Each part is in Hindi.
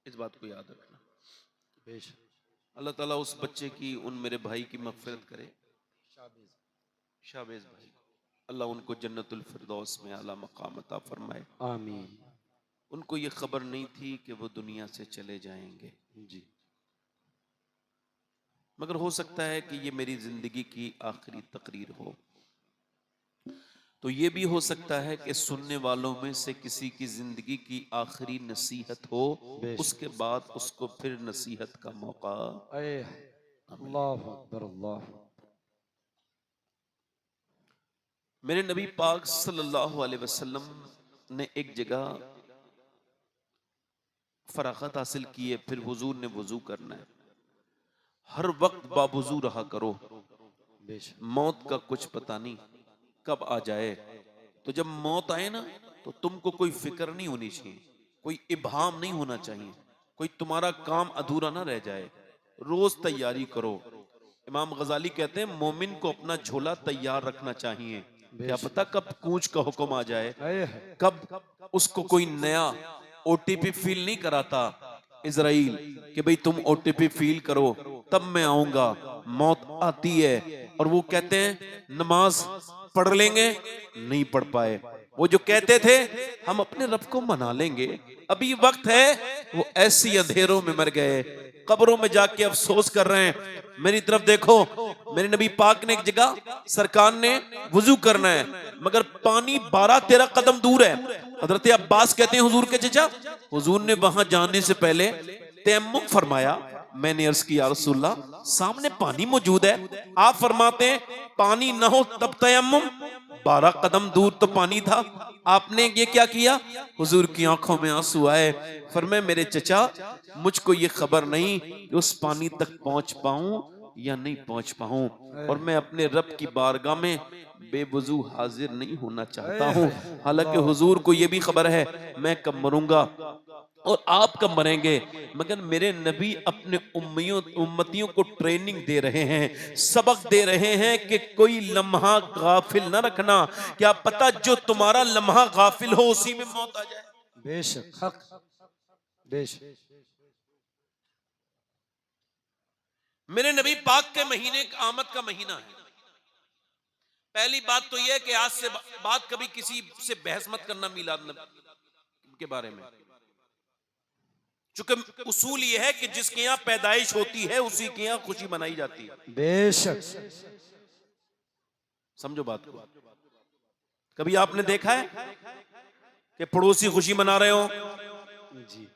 इस बात को याद रखना। बेशक अल्लाह ताला उस बच्चे की, उन मेरे भाई की मग़फ़िरत करे, शाहबेज भाई, अल्लाह उनको जन्नतुल फिरदौस में आला मकाम अता फरमाए, आमीन। उनको ये खबर नहीं थी कि वो दुनिया से चले जाएंगे जी। मगर हो सकता है कि ये मेरी जिंदगी की आखिरी तकरीर हो, तो ये भी हो सकता है कि सुनने वालों में से किसी की जिंदगी की आखिरी नसीहत हो, उसके बाद उसको फिर नसीहत का मौका अल्लाहु अकबर, अल्लाह। मेरे नबी पाक सल्लल्लाहु अलैहि वसल्लम ने एक जगह फरागत हासिल की है, फिर हुजूर ने वजू करना है, हर वक्त बावजू रहा करो, मौत का कुछ पता नहीं कब आ जाए। तो जब मौत आए ना तो तुमको कोई फिक्र नहीं होनी चाहिए, कोई इब्हाम नहीं होना चाहिए, कोई तुम्हारा काम अधूरा ना रह जाए, रोज तैयारी करो। इमाम गजाली कहते हैं मोमिन को अपना झोला तैयार रखना चाहिए, क्या पता कब कूच का हुक्म आ जाए, कब उसको कोई नया ओटीपी फील नहीं कराता इजराइल कि भाई तुम ओटीपी फील करो तब मैं आऊंगा। मौत आती है और वो कहते हैं नमाज पढ़ लेंगे, नहीं पढ़ पाए। वो जो कहते थे हम अपने रब को मना लेंगे, अभी वक्त है, वो ऐसी अंधेरों में मर गए, कब्रों में जाके अफसोस कर रहे हैं। मेरी तरफ देखो, मेरे नबी पाक ने एक जगह सरकार ने वुजू करना है मगर पानी 12-13 कदम दूर है। हजरत अब्बास कहते हैं हुजूर के चचा, हुजूर ने वहां जाने से पहले तयम्मुम फरमाया। मैंने अर्ज किया या रसूलल्लाह सामने पानी मौजूद है, आप फरमाते हैं पानी ना हो तब तयम्मुम, 12 कदम दूर तो पानी था, आपने ये क्या किया? हुजूर की आंखों में आंसू आए, फरमाए मेरे चचा मुझको ये खबर नहीं कि उस पानी तक पहुंच पाऊं या नहीं पहुंच पाऊं, और मैं अपने रब की बारगाह में बेवजू हाजिर नहीं होना चाहता हूं। हालांकि हुजूर को यह भी खबर है मैं कब मरूंगा और आप कब मरेंगे, मगर मेरे नबी अपने उम्मतियों को ट्रेनिंग दे रहे हैं, सबक दे रहे हैं कि कोई लम्हा गाफिल न रखना, क्या पता जो तुम्हारा लम्हा गाफिल हो उसी में मौत आ जाए। बेशक हक, बेशक। मेरे नबी पाक के महीने आमद का महीना है। पहली बात तो यह है कि आज से बात कभी किसी से बहस मत करना मिलाद के बारे में, चूंकि उसूल यह है कि जिसके यहाँ पैदाइश होती है उसी के यहाँ खुशी मनाई जाती है। बेशक समझो बात को। कभी आपने देखा है कि पड़ोसी खुशी मना रहे हो? जी।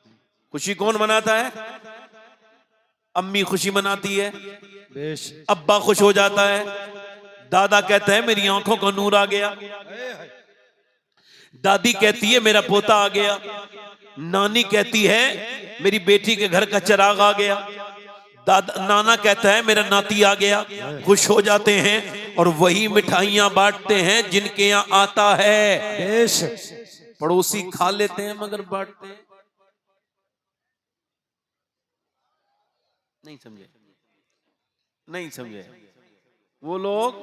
खुशी कौन मनाता है? अम्मी खुशी मनाती है, अब्बा खुश हो जाता है, दादा कहता है मेरी आंखों का नूर आ गया, दादी कहती है मेरा पोता आ गया, नानी कहती है मेरी बेटी के घर का चिराग आ गया, नाना कहता है मेरा नाती आ गया। खुश हो जाते हैं और वही मिठाइयां बांटते हैं जिनके यहाँ आता है। पड़ोसी खा लेते हैं मगर बांटते हैं नहीं। समझे? नहीं समझे? वो लोग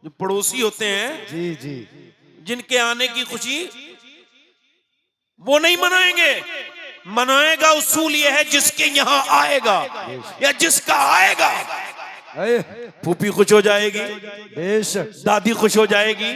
जो पड़ोसी होते हैं, जी जी, जिनके आने की खुशी वो नहीं मनाएंगे। मनाएगा उसूल ये है जिसके यहाँ आएगा या जिसका आएगा। फूफी खुश हो जाएगी, दादी खुश हो जाएगी।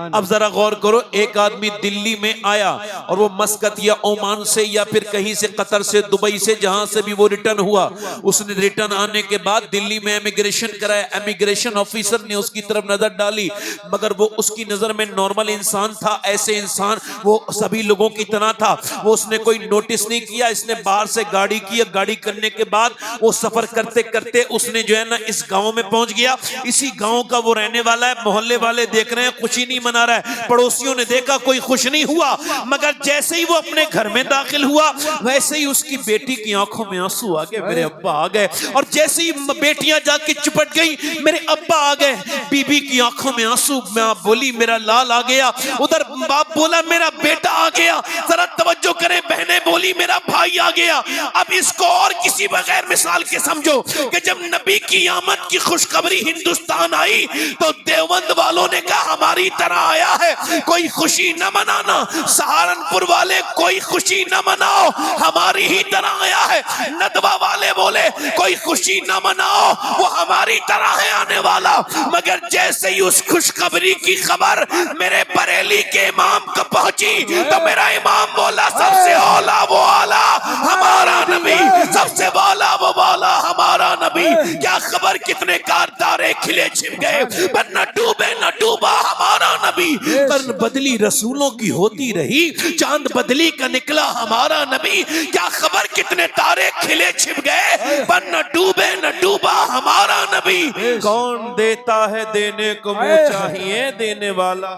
अब जरा गौर करो, एक आदमी दिल्ली में आया और वो मस्कत या ओमान से या फिर कहीं से, कतर से, दुबई से, जहां से भी वो रिटर्न हुआ, उसने रिटर्न आने के बाद दिल्ली में इमिग्रेशन कराया। इमिग्रेशन ऑफिसर ने उसकी तरफ नजर डाली मगर वो उसकी नजर में नॉर्मल इंसान था, ऐसे इंसान वो सभी लोगों की तरह था। वो उसने कोई नोटिस नहीं किया, इसने बाहर से गाड़ी की। गाड़ी करने के बाद वो सफर करते करते उसने जो है ना इस गांव में पहुंच गया। इसी गांव का वो रहने वाला है। मोहल्ले वाले देख रहे हैं खुशी नहीं मना रहा है, पड़ोसियों ने देखा कोई खुश नहीं हुआ, मगर जैसे ही वो अपने घर में दाखिल हुआ वैसे ही उसकी बेटी की आंखों में आंसू आ गए, मेरे अब्बा आ गए। और जैसे ही बेटियां जाके चिपट गई, मेरे अब्बा आ गए। बीबी की आंखों में आंसू, मां बोली मेरा लाल आ गया, उधर बाप बोला मेरा बेटा आ गया। जरा तवज्जो करें, बहनें बोली बदली मेरा भाई आ गया। अब इसको और किसी बगैर मिसाल के समझो कि जब नबी की आमद की खुशखबरी हिंदुस्तान आई तो देवबंद वालों ने कहा हमारी तरह आया है, कोई खुशी न मनाना। सहारनपुर वाले कोई खुशी न मनाओ, हमारी ही तरह आया है। नदवा वाले बोले कोई खुशी न मनाओ, वो हमारी तरह है आने वाला। मगर जैसे ही उस खुशखबरी की खबर मेरे बरेली के इमाम को पहुंची तो मेरा इमाम बोला सबसे औला वो आला हमारा नबी, सबसे वाला वो वाला हमारा नबी। क्या खबर कितने कारदारे खिले छिप गए, पर न डूबे न डूबा हमारा नबी। कर्न बदली रसूलों की होती रही, चांद बदली का निकला हमारा नबी। क्या खबर कितने तारे खिले छिप गए, पर न डूबे न डूबा हमारा नबी। कौन देता है देने को मुँह चाहिए देने वाला।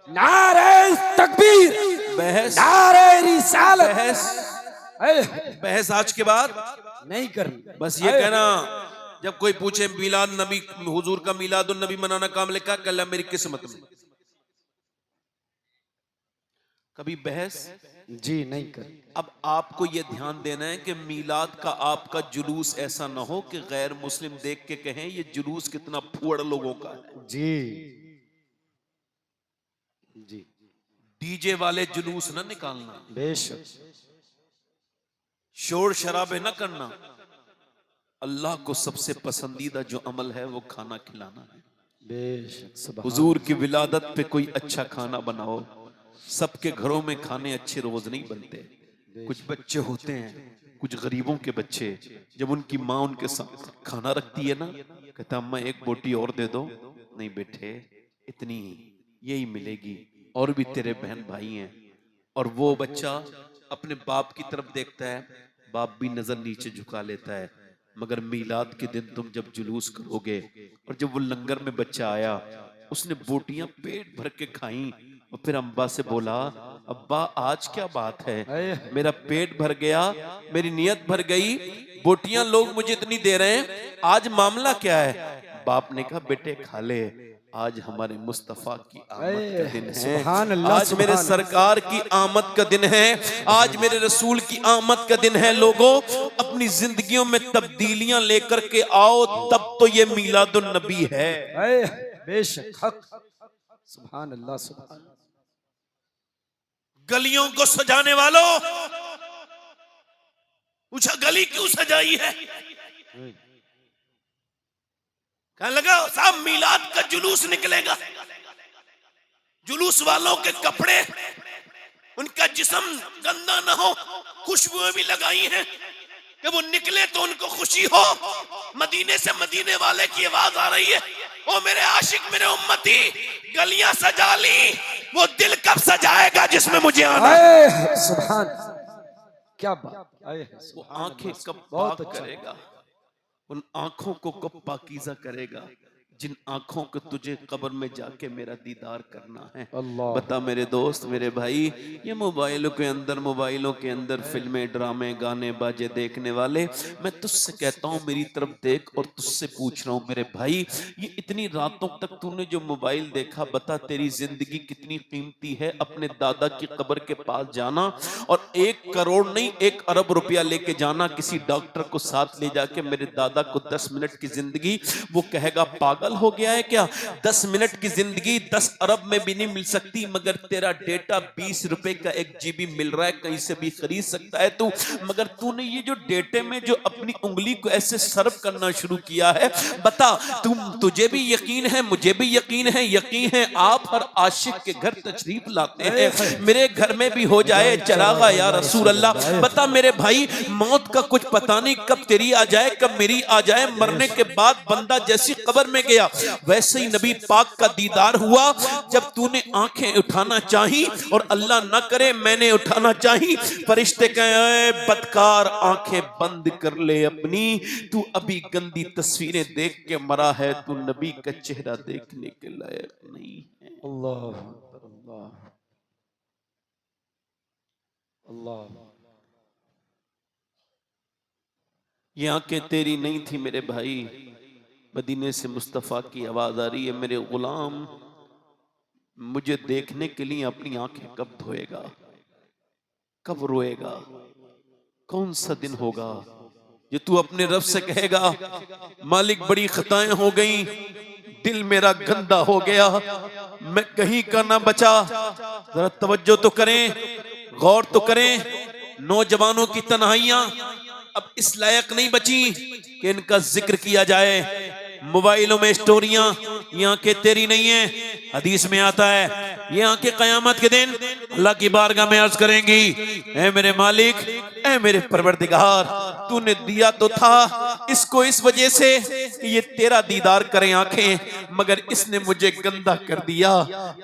नारे तकबीर, बहस नारे रिसालत, बहस आज के बाद नहीं करनी। बस ये कहना जब कोई पूछे मिलाद नबी हुजूर का मिलाद नबी मनाना काम लिखा कल मेरी किस्मत में। कभी बहस जी नहीं करनी। अब आपको यह ध्यान देना है कि मीलाद का आपका जुलूस ऐसा ना हो कि गैर मुस्लिम देख के कहें ये जुलूस कितना फुअड़ लोगों का है। जी जी डीजे वाले जुलूस ना निकालना, बेशक, शोर शराबे ना करना। अल्लाह को सबसे पसंदीदा जो अमल है वो खाना खिलाना है। बेशक, सुभान हुजूर की विलादत पे कोई अच्छा खाना बनाओ। सबके घरों में खाने अच्छे रोज नहीं बनते। कुछ बच्चे होते हैं, कुछ गरीबों के बच्चे, जब उनकी माँ उनके साथ खाना रखती है ना, कहता अम्मा एक बोटी और दे दो। नहीं बेटे इतनी यही मिलेगी, और भी तेरे बहन भाई हैं। और वो बच्चा अपने बाप की तरफ देखता है, बाप भी नजर नीचे झुका लेता है। मगर मीलाद के दिन तुम जब जुलूस करोगे, और जब वो लंगर में बच्चा आया उसने बोटियां पेट भर के खाई और फिर अम्बा से बोला अब्बा आज क्या बात है, मेरा पेट भर गया, मेरी नियत भर गई, बोटियां लोग मुझे इतनी दे रहे हैं, आज मामला क्या है। बाप ने कहा बेटे खा ले, आज हमारे मुस्तफा की आमद का दिन है, आज मेरे सरकार की आमद का दिन है, आज मेरे रसूल की आमद का दिन है। लोगों अपनी जिंदगियों में तब्दीलियां लेकर के आओ, तब तो ये मीलादुन नबी है। बेशक हक, सुभान अल्लाह, सुभान। गलियों को सजाने वालों, पूछा गली क्यों सजाई है, कहने लगा साहब मीलाद का जुलूस निकलेगा। जुलूस वालों के कपड़े, उनका जिस्म गंदा ना हो, खुशबुएं भी लगाई हैं कि वो निकले तो उनको खुशी हो। मदीने से मदीने वाले की आवाज आ रही है, ओ मेरे आशिक मेरे उम्मती, गलियां सजा ली, वो दिल कब सजाएगा जिसमें मुझे आना। सुभान, क्या बात, वो आंखें कब बहुत पाक अच्छा करेगा, उन आंखों को कब पाकीज़ा करेगा जिन आंखों को तुझे कब्र में जाके मेरा दीदार करना है। बता मेरे दोस्त मेरे भाई, ये मोबाइलों के अंदर फिल्में ड्रामे गाने बाजे देखने वाले, मैं तुझसे कहता हूँ मेरी तरफ देख और तुझसे पूछ रहा हूँ मेरे भाई, ये इतनी रातों तक तूने जो मोबाइल देखा, बता तेरी जिंदगी कितनी कीमती है। अपने दादा की कब्र के पास जाना और 1 करोड़ नहीं 1 अरब रुपया लेके जाना, किसी डॉक्टर को साथ ले जाके मेरे दादा को 10 मिनट की जिंदगी, वो कहेगा पागल हो गया है क्या, 10 मिनट की जिंदगी 10 अरब में भी नहीं मिल सकती, मगर तेरा डेटा 20 रुपए का 1 GB मिल रहा है, कहीं से भी खरीद सकता है तू। मगर तूने ये जो डेटे में जो अपनी उंगली को ऐसे सर्व करना शुरू किया है, बता तुझे भी यकीन है, मुझे भी यकीन है, आप हर आशिक के घर तशरीफ लाते हैं, मेरे घर में भी हो जाए चरागा या रसूल अल्लाह। बता मेरे भाई, मौत का कुछ पता नहीं कब तेरी आ जाए कब मेरी आ जाए। मरने के बाद बंदा जैसी कब्र में गया वैसे ही नबी पाक का दीदार हुआ। जब तूने आंखें उठाना चाही और अल्लाह ना करे मैंने उठाना चाही, फरिश्ते कहे बदकार आंखें बंद कर ले अपनी, तू अभी गंदी तस्वीरें देख के मरा है, तू नबी का चेहरा देखने के लायक नहीं है। अल्लाह अल्लाह अल्लाह। ये आंखें तेरी नहीं थी मेरे भाई, मदीने से मुस्तफ़ा की आवाज आ रही है, मेरे गुलाम मुझे देखने के लिए अपनी आंखें कब धोएगा, कब रोएगा। कौन सा दिन होगा जो तू अपने रब से कहेगा मालिक बड़ी खताएं हो गई, दिल मेरा गंदा हो गया, मैं कहीं का ना बचा। जरा तवज्जो तो करें, गौर तो करें। नौजवानों की तन्हाइयां अब इस लायक नहीं बची कि इनका जिक्र किया जाए। मोबाइलों में स्टोरियां, ये आंखें तेरी नहीं है। हदीस में आता है ये आंखें कयामत के दिन अल्लाह की बारगाह में अर्ज करेंगी, ऐ मेरे मालिक, ऐ मेरे परवरदिगार, तूने दिया तो था इसको इस वजह से कि ये तेरा दीदार करें आंखें, मगर इसने मुझे गंदा कर दिया,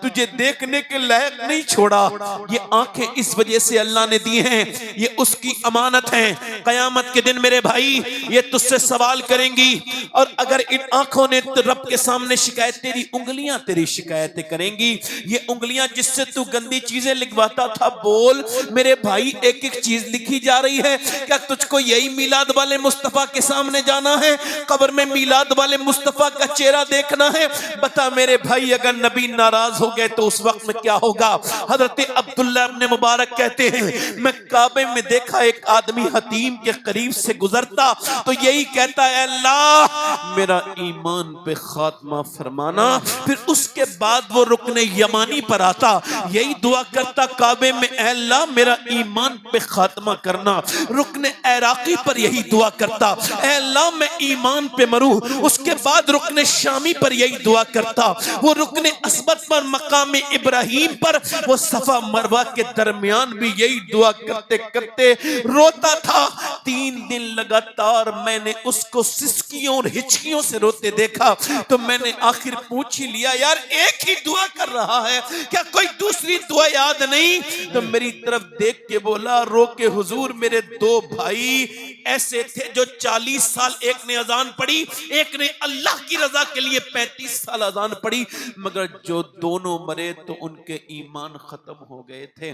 तुझे देखने के लायक नहीं छोड़ा। ये आंखें इस वजह से अल्लाह ने दी हैं, ये उसकी अमानत है। कयामत के दिन मेरे भाई ये तुझसे सवाल करेंगी, और अगर इन आंखों ने तो रब के सामने शिकायत, तेरी उंगलियां तेरी शिकायतें करेंगी। ये उंगलियां जिससे तू गंदी चीजें लिखवाता था, बोल मेरे भाई एक एक चीज लिखी जा रही है। क्या तुझको यही मिलाद वाले मुस्तफा के सामने जाना है, कब्र में मिलाद वाले मुस्तफा का चेहरा देखना है? बता मेरे भाई, अगर नबी नाराज हो गए तो उस वक्त में क्या होगा? हजरत अब्दुल्ला इब्ने मुबारक कहते हैं, मैं काबे में देखा एक आदमी हतीम के करीब से गुजरता तो यही कहता है, अल्लाह मेरा ईमान पे खात्मा फरमाना। फिर उसके बाद वो रुकने यमानी पर आता, यही दुआ करता काबे में, अल्लाह मेरा ईमान पे खात्मा करना। रुकने इराकी पर यही दुआ करता, अल्लाह मैं ईमान पे मरूं। उसके बाद रुकने शामी पर यही दुआ करता। वो रुकने असबत पर, मकाम इब्राहिम पर, वो सफा मरवा के दरमियान भी यही दुआ करते करते रोता था। 3 दिन लगातार मैंने उसको सिसकियों और हिचकियों से रोते देखा, तो मैंने आखिर पूछ ही लिया, यार एक ही दुआ कर रहा है, क्या कोई दूसरी दुआ याद नहीं? तो मेरी तरफ देख के बोला, रो के हुजूर मेरे 2 भाई ऐसे थे जो 40 साल, एक ने अजान पढ़ी, एक ने अल्लाह की रजा के लिए 35 साल अजान पढ़ी, मगर जो दोनों मरे तो उनके ईमान खत्म हो गए थे।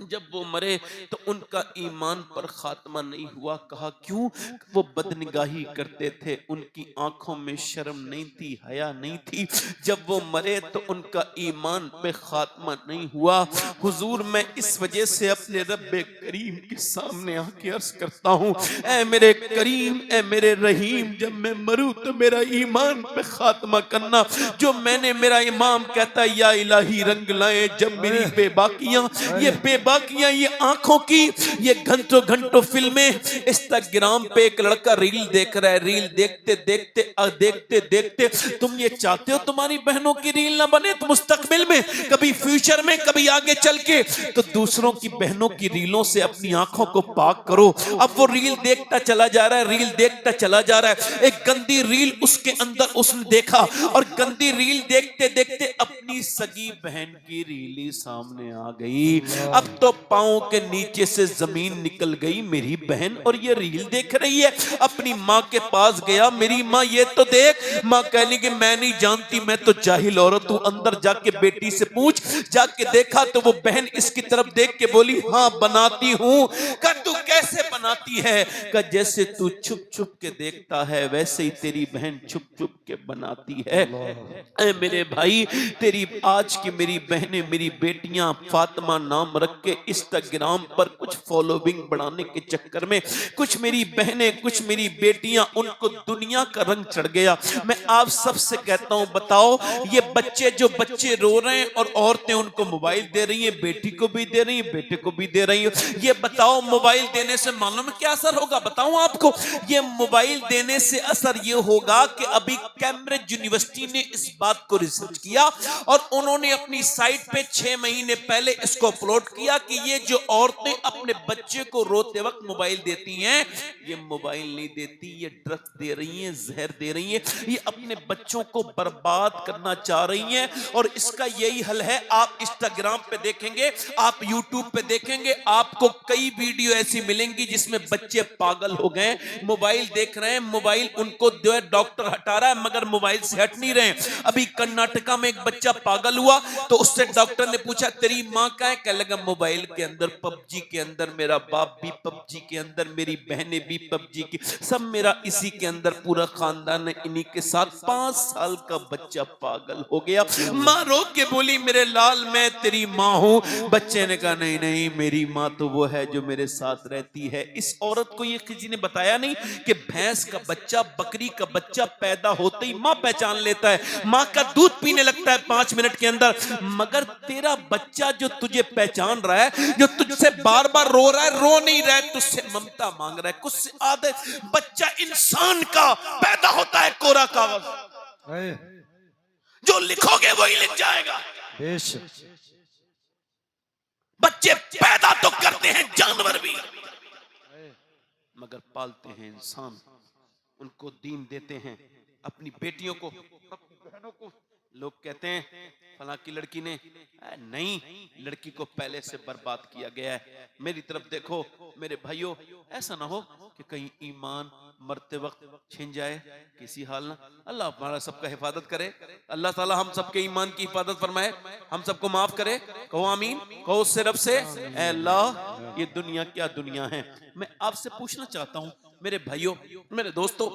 जब वो मरे तो उनका ईमान पर खात्मा नहीं हुआ। कहा क्यों? वो बदनिगाही करते थे, उनकी आंखों में शर्म नहीं थी, हया नहीं थी। जब वो मरे तो उनका ईमान पे खात्मा नहीं हुआ। हुजूर मैं इस वजह से अपने रब्बे करीम के सामने आके अर्ज करता हूँ, ऐ मेरे करीम, ऐ मेरे रहीम, जब मैं मरूं तो मेरा ईमान पे खात्मा करना। जो मैंने, मेरा इमाम कहता है, या इलाही रंग लाए जब मेरी बेबाकियां, ये बेबाकियां, ये आंखों की, ये घंटों घंटों फिल्में। इंस्टाग्राम पे एक लड़का रील देख रहा है, रील देखते देखते देखते देखते तुम ये चाहते हो तुम्हारी बहनों की रील ना बने तो मुस्तकबिल में, कभी फ्यूचर में, कभी आगे चल के, तो दूसरों की बहनों की रीलों से अपनी आंखों को पाक करो। अब वो रील देखता चला जा रहा है, रील देखता चला जा रहा है। एक गंदी रील उसके अंदर उसने देखा, और गंदी रील देखते देखते अपनी सगी बहन की रील ही सामने आ गई। अब तो पांव के नीचे से जमीन निकल गई मेरी बहन, और ये रील देख रही है। अपनी माँ के पास गया, मेरी माँ ये तो देख। माँ कहने की मैं नहीं जानती, मैं तो जाहिल औरत हूँ, अंदर जाके बेटी से पूछ। जाके देखा तो वो बहन इसकी तरफ देख के बोली, हाँ बनाती हूँ। का तू कैसे बनाती है? का जैसे तू छुप छुप के देखता है वैसे ही तेरी बहन छुप छुप के बनाती है। ऐ मेरे भाई, तेरी आज की मेरी बहनें, मेरी बेटियां फातिमा नाम रख के इंस्टाग्राम पर कुछ फॉलोइंग बढ़ाने के चक्कर में, कुछ मेरी बहनें, कुछ मेरी बेटियां, उनको दुनिया का रंग चढ़ गया। मैं आप सबसे कहता हूं, बताओ ये बच्चे, जो बच्चे रो रहे हैं और औरतें उनको मोबाइल दे रही हैं, बेटी को भी दे रही हैं, बेटे को भी दे रही हैं, ये बताओ मोबाइल देने से मालूम है क्या असर होगा? बताऊं आपको, ये मोबाइल देने से असर ये होगा कि अभी कैम्ब्रिज यूनिवर्सिटी ने इस बात को रिसर्च किया और उन्होंने अपनी साइट पे 6 महीने पहले इसको अपलोड किया कि ये जो औरतें अपने बच्चे को रोते वक्त मोबाइल देती हैं, ये मोबाइल नहीं देती, ये ड्रग्स दे रही हैं, जहर दे रही हैं, ये अपने बच्चों को बर्बाद करना चाह रही हैं। और इसका यही हल है, आप इंस्टाग्राम पे देखेंगे, आप यूट्यूब पे देखेंगे, आपको कई वीडियो ऐसी मिलेंगी जिसमें बच्चे पागल हो गए, मोबाइल देख रहे हैं, मोबाइल उनको जो है डॉक्टर हटा रहा है मगर मोबाइल से हट नहीं रहे। अभी कर्नाटका में एक बच्चा पागल हुआ तो उससे डॉक्टर ने पूछा तेरी माँ कहाँ है? कहने लगा मोबाइल के अंदर, पबजी के अंदर, मेरा बाप भी पबजी के अंदर, मेरी बहनें भी पबजी की, सब मेरा इसी के अंदर, पूरा खानदान है इन्हीं के साथ। 5 साल का बच्चा पागल हो गया। माँ रो के बोली मेरे लाल मैं तेरी माँ हूँ। बच्चे ने कहा नहीं नहीं, मेरी माँ तो वो है जो मेरे साथ रहती है, इस औरत को ये किसी ने बताया नहीं कि भैंस का बच्चा, बकरी का बच्चा पैदा होते ही माँ पहचान लेता है, माँ का दूध पीने लगता है 5 मिनट के अंदर। मगर तेरा बच्चा जो तुझे पहचान रहा है, जो तुझसे बार बार रो रहा है, रो नहीं रहा है, तुझसे ममता मांग रहा है, कुछ आदत। बच्चा इंसान का पैदा होता है कोरा कागज, जो लिखोगे वही लिख जाएगा। बेशक बच्चे पैदा तो करते हैं जानवर भी, मगर पालते हैं इंसान, उनको दीन देते हैं। अपनी बेटियों को, अपनी बहनों को, लोग कहते हैं फला की लड़की ने, नहीं, लड़की को पहले से बर्बाद किया गया है। मेरी तरफ देखो मेरे भाइयों, ऐसा ना हो कि कहीं ईमान मरते वक्त छिन जाए, किसी हाल ना। अल्लाह हमारा सबका हिफाजत करे, अल्लाह ताला हम सबके ईमान की हिफाजत फरमाए, हम सबको माफ करे। कहो आमीन, कहो उससे रब से, ऐ अल्लाह ये दुनिया क्या दुनिया है। मैं आपसे पूछना चाहता हूं मेरे भाइयों, मेरे दोस्तों,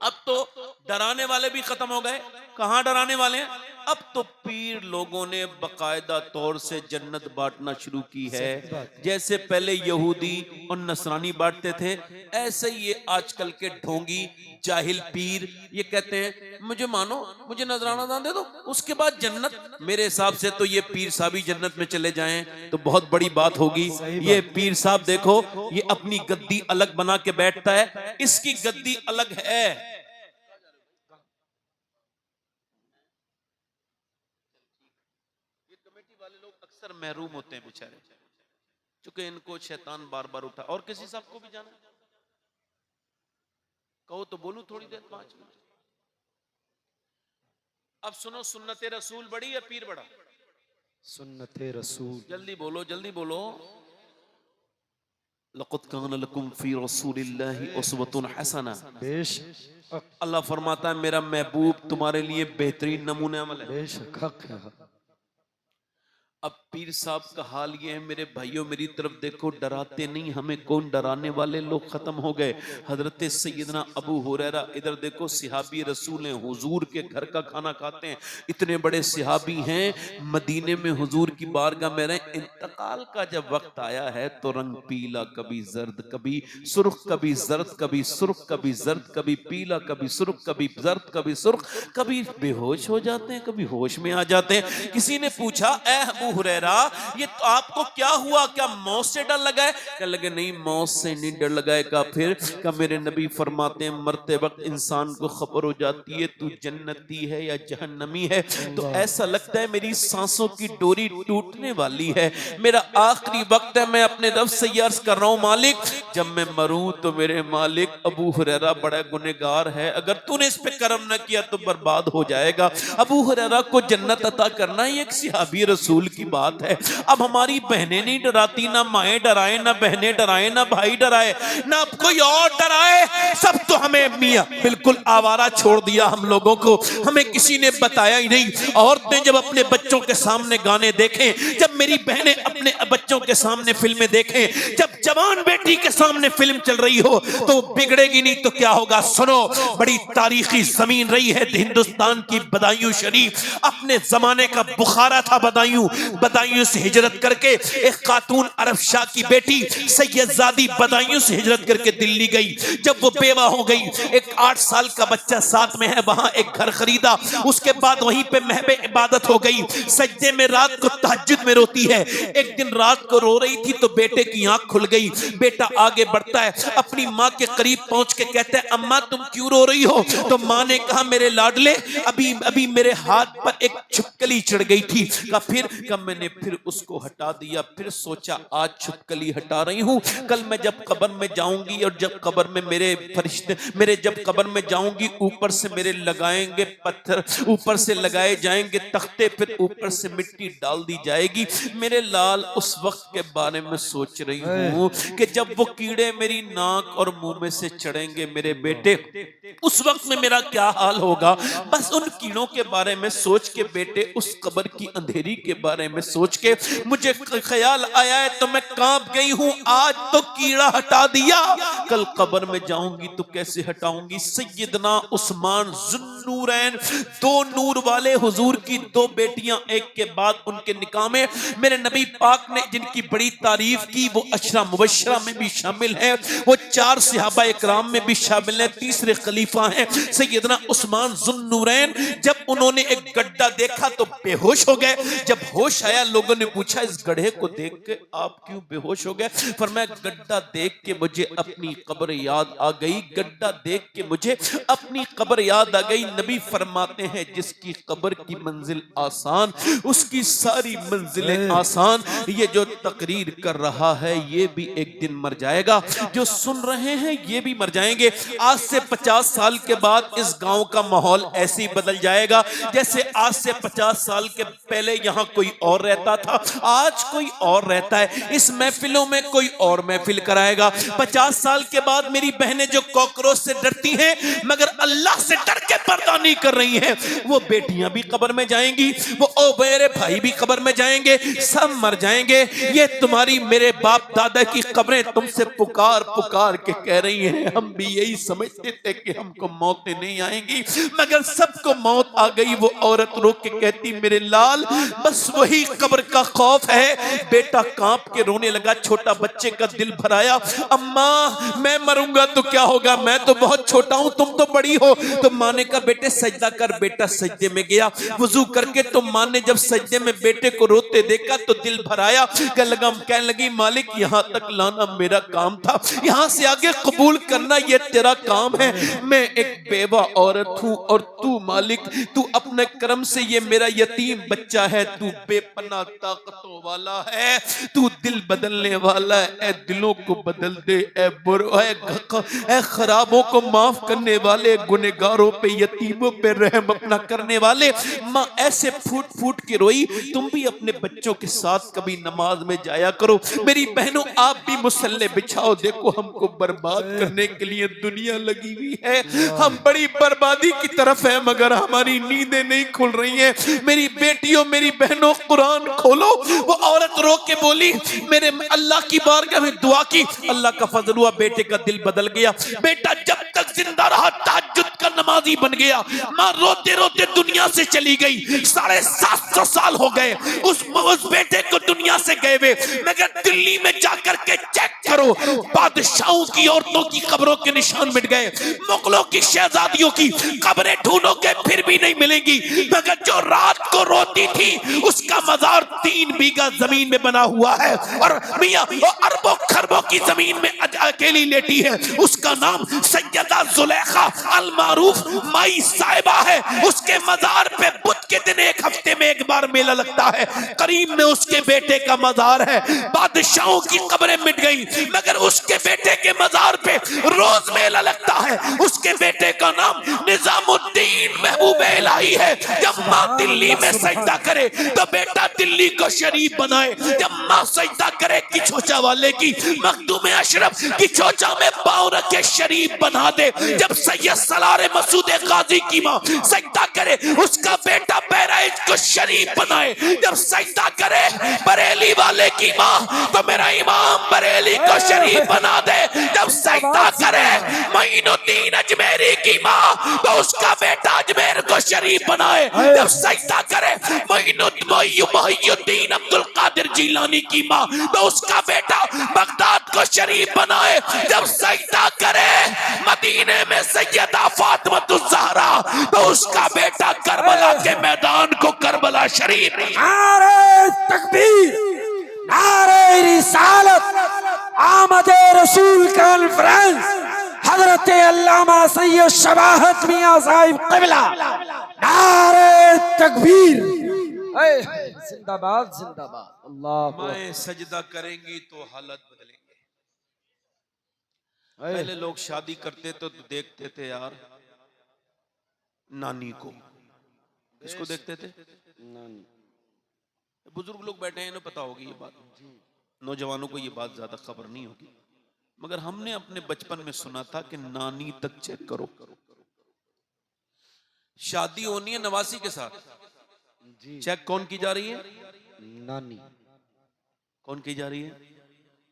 अब तो डराने वाले भी खत्म हो गए। कहां डराने वाले हैं? अब तो पीर लोगों ने बकायदा तौर से जन्नत बांटना शुरू की है। जैसे पहले यहूदी और नसरानी बांटते थे, ऐसे ये आजकल के ढोंगी जाहिल पीर ये कहते हैं मुझे मानो, मुझे नजराना दान दे दो, उसके बाद जन्नत। मेरे हिसाब से तो ये पीर साहब ही जन्नत में चले जाएं तो बहुत बड़ी बात होगी। ये पीर साहब देखो, ये अपनी गद्दी अलग बना के बैठता है, इसकी गद्दी अलग है। अक्सर महरूम होते हैं बेचारे, क्योंकि इनको शैतान बार बार उठा। और किसी साहब को भी जाना कहो तो बोलूं थोड़ी देर, 5 मिनट। अब सुनो, सुन्नते रसूल बड़ी या पीर बड़ा? सुन्नते रसूल। जल्दी बोलो, जल्दी बोलो। लक़द कान लकुम फी रसूलिल्लाहि उसवतुन हसना। बेशक अल्लाह फरमाता है मेरा महबूब तुम्हारे लिए बेहतरीन नमूने अमल है। बेशक हक है। अब पीर साहब का हाल ये है मेरे भाइयों, मेरी तरफ देखो, डराते नहीं, हमें कौन डराने वाले लोग खत्म हो गए। हजरत सैयदना अबू हुरैरा, इधर देखो सिहाबी रसूल हैं, हुजूर के घर का खाना खाते हैं, इतने बड़े सिहाबी हैं। मदीने में हुजूर की बारगाह में रहे, इंतकाल का जब वक्त आया है तो रंग पीला, कभी जर्द, कभी सुर्ख, कभी जर्द, कभी सुर्ख, कभी जर्द, कभी पीला, कभी सुर्ख, कभी जर्द, कभी सुर्ख, कभी बेहोश हो जाते हैं, कभी होश में आ जाते हैं। किसी ने पूछा ए अबू हुरैरा ये तो आपको क्या हुआ, क्या मौत से डर लगा है? क्या लगे नहीं, मौत से नहीं डर लगाएगा। फिर क्या मेरे नबी फरमाते हैं मरते वक्त इंसान को खबर हो जाती है तू जन्नती है या जहन्नमी है, तो ऐसा लगता है मेरी सांसों की डोरी टूटने वाली है, मेरा आखिरी वक्त है, मैं अपने रब से अर्ज कर रहा हूं मालिक जब मैं मरूं तो मेरे मालिक अबू हुरैरा बड़ा गुनहगार है, अगर तूने इस पे करम न किया तो बर्बाद हो जाएगा। अबू हुरैरा को जन्नत अता करना ये एक सहाबी रसूल की बात है। अब हमारी बहनें नहीं डराती, ना माएं डराए, ना बहनें डराए, ना भाई डराए, ना कोई और डराए, सब तो हमें मियां बिल्कुल आवारा छोड़ दिया हम लोगों को, हमें किसी ने बताया ही नहीं। औरतें जब अपने बच्चों के सामने गाने देखें, जब मेरी बहनें अपने बच्चों के सामने फिल्में देखें, जब जवान बेटी के सामने फिल्म चल रही हो तो बिगड़ेगी नहीं तो क्या होगा। सुनो, बड़ी तारीखी जमीन रही है हिंदुस्तान की बदायूं शरीफ, अपने जमाने का बुखारा था बदायूं। बदायूं से हिजरत करके एक खातून अरब शाह की बेटी सैयदजादी बदायूं से हिजरत करके दिल्ली गई। जब वो बेवा हो गई, एक 8 साल का बच्चा साथ में है, वहां एक घर खरीदा, उसके बाद वहीं पे महबे इबादत हो गई। सजदे में रात को तहज्जुद में रोती है। एक दिन रात को रो रही थी तो बेटे की आंख खुल गई। बेटा आगे बढ़ता है, अपनी माँ के करीब पहुंच के कहता है अम्मा तुम क्यों रो रही हो? तो माँ ने कहा मेरे लाडले अभी अभी मेरे हाथ पर एक छिपकली चढ़ गई थी। फिर मैंने फिर उसको हटा दिया, फिर सोचा आज छिपकली हटा रही हूं, कल मैं जब कब्र में जाऊंगी और जब कब्र में मेरे फरिश्ते मेरे जब कब्र में जाऊंगी ऊपर से मेरे लगाएंगे पत्थर, ऊपर से लगाए जाएंगे तख्ते, फिर ऊपर से मिट्टी डाल दी जाएगी। मेरे लाल उस वक्त के बारे में सोच रही हूं कि जब वो कीड़े मेरी नाक और मुंह में से चढ़ेंगे मेरे बेटे, उस वक्त में मेरा क्या हाल होगा। बस उन कीड़ों के बारे में सोच के बेटे उस कब्र की अंधेरी के बारे बारे में सोच के मुझे ख्याल आया है तो मैं कांप गई हूं। आज तो कीड़ा हटा दिया, कल कब्र में जाऊंगी तो कैसे हटाऊंगी। सैयदना उस्मान जुन्नूरैन, दो नूर वाले हुजूर की दो बेटियां, एक के बाद उनके निकाह में मेरे नबी पाक ने जिनकी बड़ी तारीफ की वो अशरा मुबशरा में भी शामिल है, वो 4 सहाबा इकराम में भी शामिल है, तीसरे खलीफा हैं सैयदना उस्मान जुन्नूरैन। जब उन्होंने एक गड्ढा देखा तो बेहोश हो गए। जब होश आया लोगों ने पूछा इस गड्ढे को देख के आप क्यों बेहोश हो गए? फरमाया गड्ढा देख के मुझे अपनी कब्र याद आ गई, गड्ढा देख के मुझे अपनी कब्र याद आ गई। नबी फरमाते हैं जिसकी कब्र की मंजिल आसान उसकी सारी मंजिलें आसान। ये जो तकरीर कर रहा है ये भी एक दिन मर जाएगा, जो सुन रहे हैं ये भी मर जाएंगे। आज से 50 साल के बाद इस गांव का माहौल ऐसे ही बदल जाएगा जैसे आज से 50 साल के पहले यहाँ कोई और रहता था, आज कोई और रहता है। इस महफिलों में कोई और महफिल कराएगा। 50 साल के बाद मेरी बहनें जो कॉकरोच से डरती हैं मगर अल्लाह से डर के पर्दा नहीं कर रही हैं, वो बेटियां भी कब्र में जाएंगी, वो ओ मेरे भाई भी कब्र में जाएंगे, सब मर जाएंगे। ये तुम्हारी मेरे बाप दादा की कब्रें तुमसे पुकार पुकार के कह रही हैं। हम भी यही समझते थे कि हमको मौतें नहीं आएंगी मगर सबको मौत आ गई। वो औरत रो के कहती मेरे लाल बस वही कब्र का खौफ है। बेटा कांप के रोने लगा, छोटा बच्चे का दिल भराया, अम्मा मैं मरूंगा तो क्या होगा, मैं तो बहुत छोटा हूं तुम तो बड़ी हो। तो माँ ने कहा बेटे सजदा कर। बेटा सजदे में गया वुजू करके, तो माँ ने जब सजदे में बेटे को रोते देखा तो दिल भराया। कहने लगी मालिक यहाँ तक लाना मेरा काम था, यहाँ से आगे कबूल करना ये तेरा काम है। मैं एक बेवा औरत हूँ और तू मालिक तू अपने करम से ये मेरा यतीम बच्चा है, तू बेपनाह ताकतों वाला है, तू दिल बदलने वाला है। ए दिलों को बदल दे, ए खराबों को माफ करने वाले, गुनहगारों पे यतीमों पे रहम अपना करने वाले। माँ ऐसे फूट फूट के रोई। तुम भी अपने बच्चों के साथ कभी नमाज में जाया करो। मेरी बहनों आप भी मुसल्ले बिछाओ। देखो हमको बर्बाद करने के लिए दुनिया लगी हुई है, हम बड़ी बर्बादी की तरफ है मगर हमारी नींदें नहीं खुल रही हैं। मेरी बेटियों मेरी बहनों कुरान खोलो। वो औरत रो के बोली मेरे अल्लाह की बारगाह में दुआ की, अल्लाह का फजल हुआ बेटे का दिल बदल गया। बेटा जब तक जिंदा रहा तहज्जुद का नमाजी बन गया। माँ रोते रोते दुनिया से चली गई। 750 साल हो गए उस बेटे को दुनिया से गए हुए। मगर दिल्ली में जाकर के चेक करो, बादशाहों की औरतों की कब्रों के निशान मिट गए, मुगलों की शहजादियों की कब्रें ढूंढोगे फिर भी नहीं मिलेंगी। मगर जो रात को रोती थी उसका मजार 3 बीघा जमीन में बना हुआ है और मियां वो अरबों खरबों की जमीन में अकेली लेटी है। उसका नाम सैयदा जुलेखा अल मारूफ माई साहिबा है। उसके मजार पे बुध के दिन 1 हफ्ते में 1 बार मेला लगता है। करीब में उसके बेटे का मजार है। बादशाहों की कब्रें मिट गई मगर उसके बेटे के मजार पे रोज मेला लगता है। उसके बेटे का नाम निजामुद्दीन महबूब इलाही है। जब माँ दिल्ली में सजदा करे तो बेटा दिल्ली को शरीफ बनाए। जब माँ सजदा करे कि चोचा वाले की मखदूम अशरफ की चोचा में पाँव रखे शरीफ बना दे। जब सैयद सलार मसूद गाजी की माँ सजदा करे उसका बेटा बहराइच को शरीफ बनाए। जब सजदा करे बरेली वाले की माँ तो मेरा इमाम बरेली को शरीफ बना दे। जब सजदा करे मोइनुद्दीन अजमेरी की माँ तो उसका बेटा अजमेर को शरीफ बनाए। जब सजदा करे मोइनुद्दीन अब्दुल कादिर जिलानी की माँ तो उसका बेटा बगदाद को शरीफ बनाए। जब सजदा करे मदीने में सैयदा फातिमा ज़हरा तो उसका बेटा करबला के मैदान को करबला शरीफ। नारे तकबीर, नारे रिसालत, आमदे रसूल कॉन्फ्रेंस, हजरत अल्लामा सैयद शबाहत मियां साहिब क़िबला, नारे तकबीर, जिंदाबाद जिंदाबाद। अल्लाह माएं सजदा करेंगी तो हालत बदलेंगे। पहले लोग शादी करते तो देखते थे यार नानी को, किसको देखते थे? बुजुर्ग लोग बैठे हैं, इन्हें पता होगी ये बात, नौजवानों को ये बात ज्यादा खबर नहीं होगी मगर हमने अपने बचपन में सुना था कि नानी तक चेक करो। शादी होनी है नवासी के साथ, चेक कौन की जा रही है? नानी। कौन की जा रही है?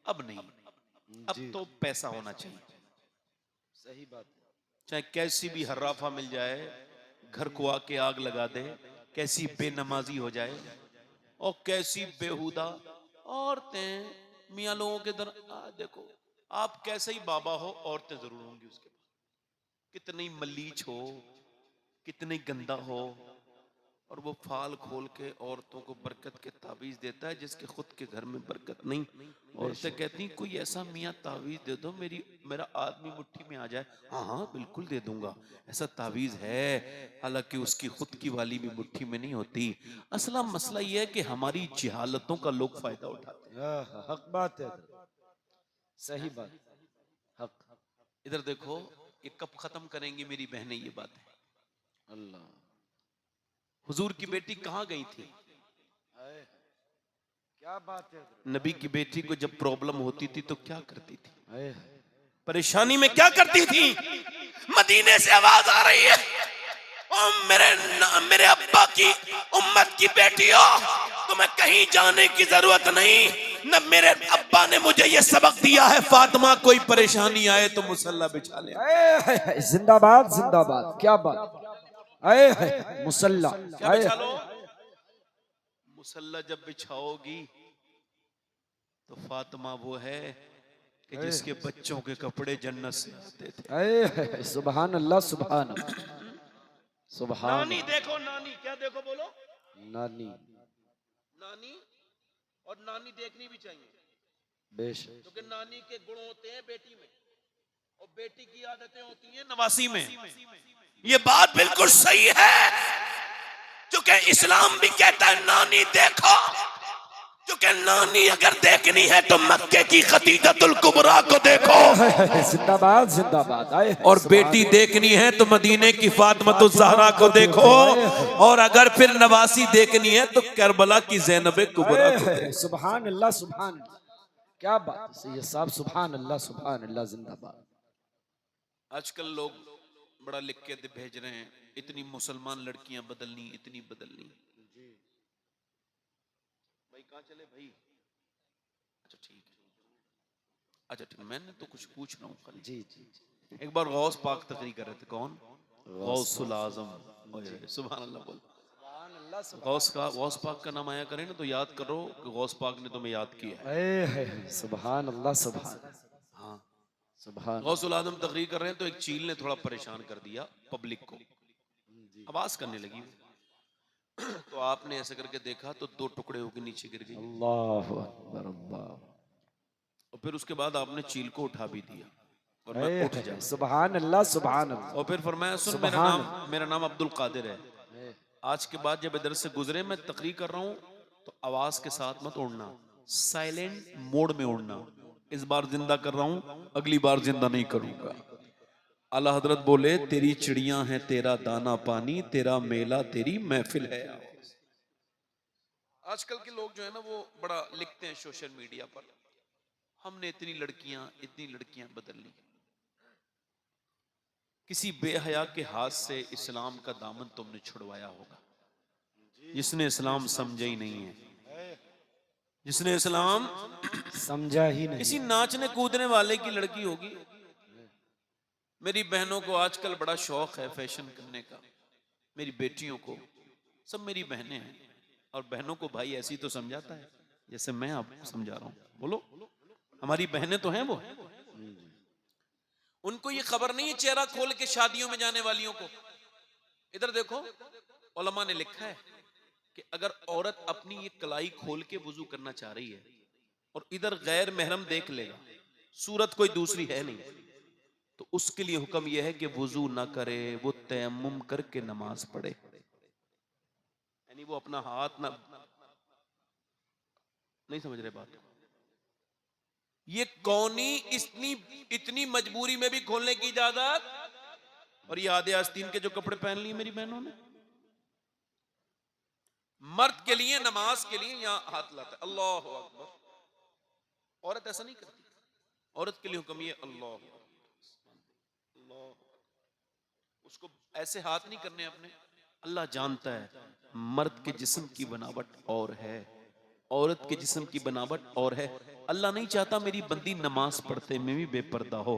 अब नहीं, अब जी, तो पैसा होना चाहिए। सही बात है। चाहे कैसी भी हर्राफा मिल जाए, घर को आके आग लगा दे, कैसी बेनमाजी हो जाए और कैसी बेहुदा औरतें मियाँ लोगों के दर देखो, आप कैसे ही बाबा हो, औरतें जरूर होंगी उसके पास, कितनी मलीच हो, कितनी गंदा हो, और वो फाल खोल के औरतों को बरकत के तावीज देता है जिसके खुद के घर में बरकत नहीं। औरतें कहती हैं कोई ऐसा मियाँ तावीज दे दो मेरा आदमी मुट्ठी में आ जाए। हाँ हाँ बिल्कुल दे दूंगा, ऐसा तावीज है, हालांकि उसकी खुद की वाली भी मुट्ठी में नहीं होती। असला मसला यह है कि हमारी जिहालतों का लोग फायदा उठाते हैं। हक बात है हजरत, सही बात। हक। इधर देखो, ये कब खत्म करेंगी मेरी बहनें ये बात है। अल्लाह। हुजूर की बेटी कहाँ गई थी? क्या बात है हजरत। नबी की बेटी को जब प्रॉब्लम होती थी तो क्या करती थी? हाय। परेशानी में क्या करती थी? मदीने से आवाज आ रही है, ओ मेरे अब्बा की उम्मत की बेटियों, तुम्हें कहीं जाने की जरूरत नहीं। न मेरे अब्बा ने मुझे ये सबक दिया है, फातिमा कोई परेशानी आए तो मुसल्ला बिछा ले। जिंदाबाद जिंदाबाद, क्या बात। आए है मुसल्ला। क्या बिछा लो? मुसल्ला जब बिछाओगी तो फातिमा वो है कि जिसके बच्चों के कपड़े जन्नत से आते थे। आए सुभान अल्लाह सुभान अल्लाह सुभान। नानी देखो, नानी क्या देखो बोलो? नानी। नानी, और नानी देखनी भी चाहिए बेशक। क्योंकि नानी के गुण होते हैं बेटी में और बेटी की आदतें होती हैं नवासी में। ये बात बिल्कुल सही है, क्योंकि इस्लाम भी कहता है नानी देखो, क्योंकि नानी अगर देखनी है तो मक्के की खतीजतुल कुबरा को देखो, जिंदाबाद जिंदाबाद। आए और बेटी देखनी है तो मदीने की फातिमा ज़हरा को देखो, और अगर फिर नवासी देखनी है तो करबला की ज़ैनब कुबरा को देखो। सुभान अल्लाह सुभान अल्लाह, क्या बात है ये साहब। सुभान अल्लाह जिंदाबाद। आजकल लोग बड़ा लिख के भेज रहे हैं, इतनी मुसलमान लड़कियां बदलनी, इतनी बदलनी। भाई कहाँ चले भाई? अच्छा ठीक है, अच्छा ठीक, मैंने तो कुछ पूछ रहा हूँ खाली। जी जी जी। एक बार गौस पाक तकरीर कर रहे थे, कौन? गौसुल आजम। सुभान अल्लाह बोल। गौस पाक का नाम आया करे ना तो याद करो कि गौस पाक ने तुम्हें याद किया है। सुभान अल्लाह सुभान। हाँ, सुभान। गौसुल आजम तकरीर कर रहे हैं तो एक चील ने थोड़ा परेशान कर दिया पब्लिक को, आवाज करने लगी। तो आपने ऐसे करके देखा तो दो टुकड़े होकर नीचे गिर गई, अल्लाह अकबर अल्लाह। और फिर उसके बाद आपने चील को उठा भी दिया और मैं उठ जा। सुभान अल्लाह सुभान अल्लाह। और फिर फरमाया सुन, मेरा नाम अब्दुल कादिर है, आज के बाद जब इधर से गुजरे मैं तकरीर कर रहा हूँ तो आवाज के साथ मत उड़ना, साइलेंट मोड में उड़ना। इस बार जिंदा कर रहा हूँ, अगली बार जिंदा नहीं करूंगा। आला हजरत बोले तेरी चिड़ियां हैं तेरा दाना पानी, तेरा मेला तेरी महफिल है। आजकल के लोग जो है ना वो बड़ा लिखते हैं सोशल मीडिया पर, हमने इतनी लड़कियां बदल ली। किसी बेहया के हाथ से इस्लाम का दामन तुमने छुड़वाया होगा, जिसने इस्लाम समझा ही नहीं है, जिसने इस्लाम समझा ही नहीं। किसी नाचने कूदने वाले की लड़की होगी। मेरी बहनों को आजकल बड़ा शौक है फैशन करने का, मेरी बेटियों को, सब मेरी बहनें हैं, और बहनों को भाई ऐसी तो समझाता है जैसे मैं आपको समझा रहा हूँ। बोलो, हमारी बहनें तो हैं वो, उनको ये खबर नहीं है चेहरा खोल के शादियों में जाने वालियों को। इधर देखो, उलमा ने लिखा है कि अगर औरत अपनी ये कलाई खोल के वुजू करना चाह रही है और इधर गैर महरम देख लेगा, सूरत कोई दूसरी है नहीं, तो उसके लिए हुक्म यह है कि वुजू ना करे, वो तयम्मुम करके नमाज पढ़े। यानी वो अपना हाथ ना, नहीं समझ रहे बात? ये कौनी इतनी मजबूरी में भी खोलने की इजाजत, और ये आधे आस्तीन के जो कपड़े पहन लिए मेरी बहनों ने, मर्द के लिए नमाज के लिए यहां हाथ लाता है, अल्लाह अकबर। औरत ऐसा नहीं करती, औरत के लिए हुक्म ये अल्लाह अल्लाह, उसको ऐसे हाथ नहीं करने अपने। अल्लाह जानता है मर्द के जिस्म की बनावट और है औरत के जिस्म की बनावट और है। अल्लाह नहीं चाहता मेरी बंदी नमाज पढ़ते में भी बेपर्दा हो,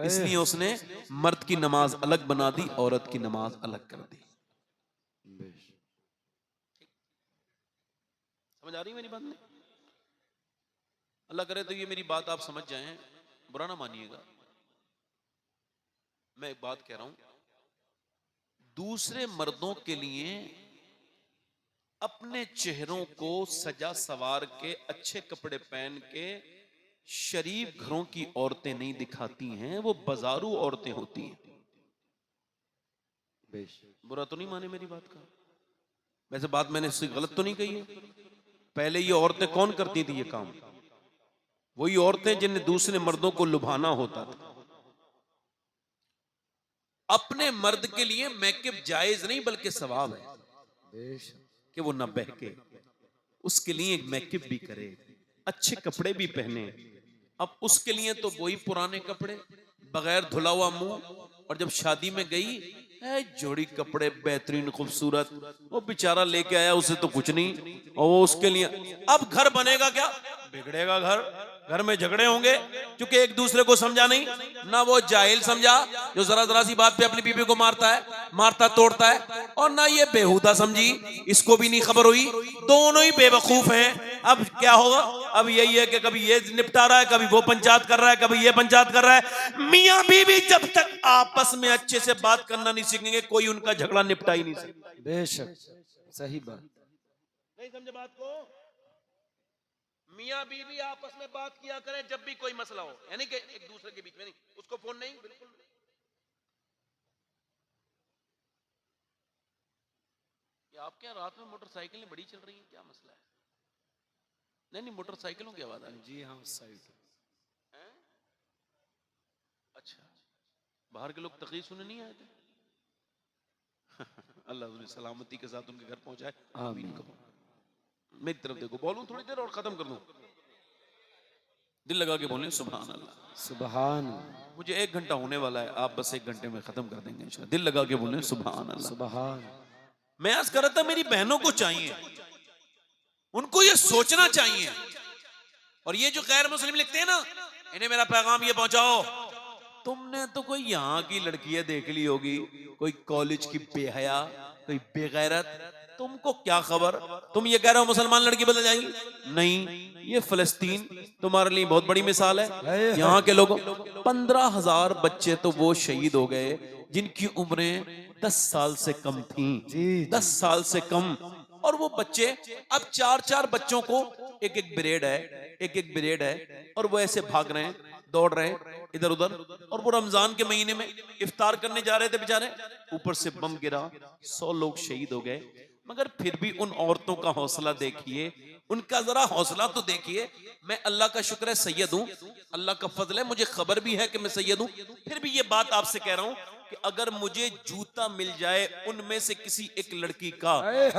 इसलिए उसने मर्द की नमाज अलग बना दी, औरत की नमाज अलग कर दी। समझ आ रही मेरी बात? नहीं, अल्लाह करे तो ये मेरी बात आप समझ जाएं, बुरा ना मानिएगा। मैं एक बात कह रहा हूं, दूसरे मर्दों के लिए अपने चेहरों को सजा सवार के अच्छे कपड़े पहन के शरीफ घरों की औरतें नहीं दिखाती हैं, वो बाजारू औरतें होती हैं। बुरा तो नहीं माने मेरी बात का, वैसे बात मैंने इससे गलत तो नहीं कही है। पहले ये औरतें कौन करती थी ये काम? वही औरतें जिन्हें दूसरे मर्दों को लुभाना होता था। अपने मर्द के लिए मेकअप जायज नहीं बल्कि सवाब है कि वो ना बहके, उसके लिए एक मेकअप भी करे, अच्छे कपड़े भी पहने। अब उसके लिए तो वही पुराने कपड़े, बगैर धुला हुआ मुंह, और जब शादी में गई है जोड़ी कपड़े बेहतरीन खूबसूरत, वो बेचारा लेके आया, उसे तो कुछ नहीं, और वो उसके लिए अब घर बनेगा क्या? बिगड़ेगा घर, घर में झगड़े होंगे क्योंकि एक दूसरे को समझा नहीं ना। वो जाहिल समझा जो जरा जरा सी बात पे अपनी बीबी को मारता है, मारता तोड़ता है, और ना ये बेहुदा समझी, इसको भी नहीं खबर हुई, दोनों ही बेवकूफ हैं। अब क्या होगा? अब यही है कि कभी ये निपटा रहा है, कभी वो पंचायत कर रहा है, कभी ये पंचायत कर रहा है। मियां बीवी जब तक आपस में अच्छे से बात करना नहीं सीखेंगे, कोई उनका झगड़ा निपटा ही नहीं सकता। बेशक सही बात। नहीं समझे बात को? मियां बीवी आपस में बात किया करें जब भी कोई मसला हो, यानी कि एक दूसरे के बीच में नहीं, उसको फोन नहीं, बिल्कुल नहीं। आपके यहाँ रात में मोटरसाइकिलें बड़ी चल रही हैं, क्या मसला है? नहीं नहीं, मोटरसाइकिलों की आवाज आ रही जी हाँ साइड है। अच्छा, बाहर के लोग तकरीर सुनने नहीं आए थे? अल्लाह उन्हें सलामती के साथ उनके घर पहुंचाए, आमीन कहो। मेरी तरफ देखो, बोलूं थोड़ी देर और खत्म कर दूं? दिल लगा के बोलें सुभान अल्लाह। सुभान। मुझे 1 घंटा होने वाला है, आप बस 1 घंटे में खत्म कर देंगे इंशाल्लाह। दिल लगा के बोलें सुभान अल्लाह। सुभान। मैं आज कर रहा था, मेरी बहनों को चाहिए, उनको ये सोचना चाहिए, और ये जो गैर मुस्लिम लिखते हैं ना, इन्हें मेरा पैगाम ये पहुंचाओ, तुमने तो कोई यहाँ की लड़कियां देख ली होगी, कोई कॉलेज की बेहया, कोई बेगैरत, तुमको क्या खबर? तुम ये कह रहे हो मुसलमान लड़की बदल जाएगी? नहीं, ये फलस्तीन तुम्हारे लिए बहुत बड़ी मिसाल है। यहाँ के लोगों 15,000 बच्चे तो वो शहीद हो गए जिनकी उम्रें 10 साल से कम थी, 10 साल से कम, और वो बच्चे अब 4-4 बच्चों को एक एक ब्रेड है, एक एक ब्रेड है, और वो ऐसे भाग रहे हैं, दौड़ रहे हैं इधर उधर, और वो रमजान के महीने में इफ्तार करने जा रहे थे बेचारे, ऊपर से बम गिरा, 100 लोग शहीद हो गए। मगर फिर भी उन औरतों का हौसला देखिए, उनका जरा हौसला तो देखिए। मैं अल्लाह का शुक्र है सैयद हूं, अल्लाह का फजल है, मुझे खबर भी है कि मैं सैयद हूं, फिर भी ये बात आपसे कह रहा हूं कि अगर मुझे जूता मिल जाए उनमें से किसी एक लड़की का,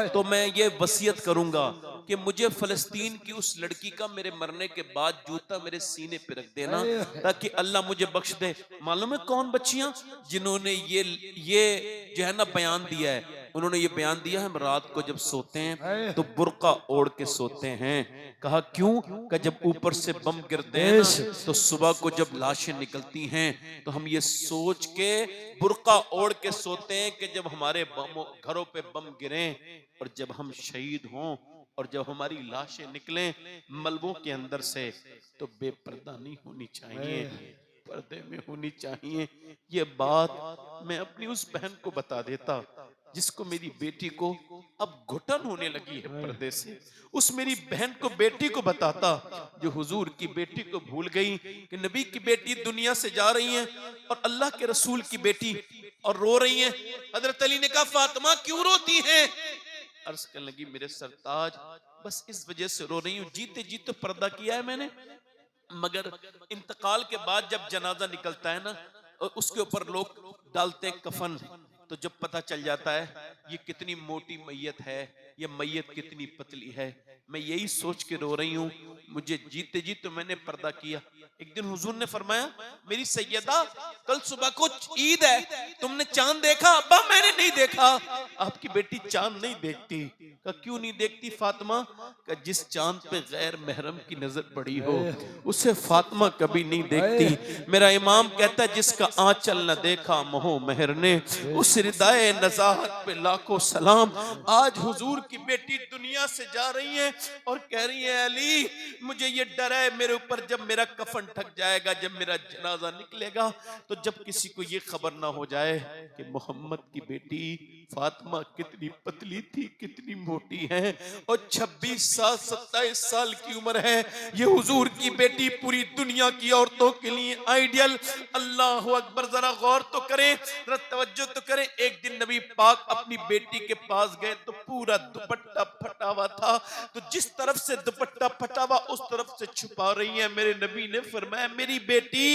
तो मैं ये वसीयत करूंगा कि मुझे फलस्तीन की उस लड़की का मेरे मरने के बाद जूता मेरे सीने पे रख देना, ताकि अल्लाह मुझे बख्श दे। मालूम है कौन बच्चियां जिन्होंने ये जो है ना बयान दिया है? उन्होंने ये बयान दिया है, हम रात को जब सोते हैं तो बुर्का ओढ़ के सोते हैं। कहा क्यों? कि जब ऊपर से बम गिरते हैं ना, तो सुबह को जब लाशें निकलती हैं तो हम ये सोच के बुर्का ओढ़ के सोते हैं कि जब हमारे घरों पे बम गिरें और जब हम शहीद हों और जब हमारी लाशें निकलें मलबों के अंदर से, तो बेपर्दा नहीं होनी चाहिए, पर्दे में होनी चाहिए। ये बात मैं अपनी उस बहन को बता देता जिसको मेरी बेटी को अब घुटन होने लगी है पर्दे से, उस मेरी बहन को, बेटी को बताता जो हुजूर की बेटी को भूल गई कि नबी की बेटी दुनिया से जा रही है और अल्लाह के रसूल की बेटी और रो रही है। हजरत अली ने कहा फातिमा क्यों रोती है? अर्ज करने लगी मेरे सरताज बस इस वजह से रो रही हूँ, जीते जीते पर्दा किया है मैंने, मगर इंतकाल के बाद जब जनाजा निकलता है ना और उसके ऊपर लोग डालते हैं कफन, तो जब पता चल जाता है ये कितनी मोटी मैयत है, ये मैयत कितनी पतली है, मैं यही सोच के रो रही हूँ। मुझे जीते जी तो मैंने पर्दा किया, एक दिन हुजूर ने फरमाया, मेरी सैयदा कल सुबह को ईद है, तुमने चांद देखा? अब्बा मैंने नहीं देखा। आपकी बेटी चांद नहीं देखती। का क्यों नहीं देखती फातिमा? का जिस चांद पे गैर महरम की नजर पड़ी हो उसे फातिमा कभी नहीं देखती। मेरा इमाम कहता है, जिसका आंचल न देखा मोह मेहर ने, उस हृदय नज़ाहत पे लाखों सलाम। आज हुजूर की बेटी दुनिया से जा रही है और कह रही है, अली मुझे ये डर है मेरे ऊपर, जब मेरा कफन ठक जाएगा, जब मेरा जनाजा निकलेगा, तो जब किसी को ये खबर ना हो जाए कि मोहम्मद की बेटी फातिमा कितनी पतली थी, कितनी मोटी है, और 26 साल 27 साल की उम्र है। ये हुजूर की बेटी पूरी दुनिया की औरतों के लिए आइडियल। अल्लाह अकबर, जरा गौर तो करें, जरा तवज्जो तो करें। एक दिन नबी पाक अपनी बेटी के पास गए तो पूरा दुपट्टा फटा हुआ था, तो जिस तरफ से दुपट्टा फटा हुआ उस तरफ से छुपा रही है। मेरे नबी ने फरमाया, मेरी बेटी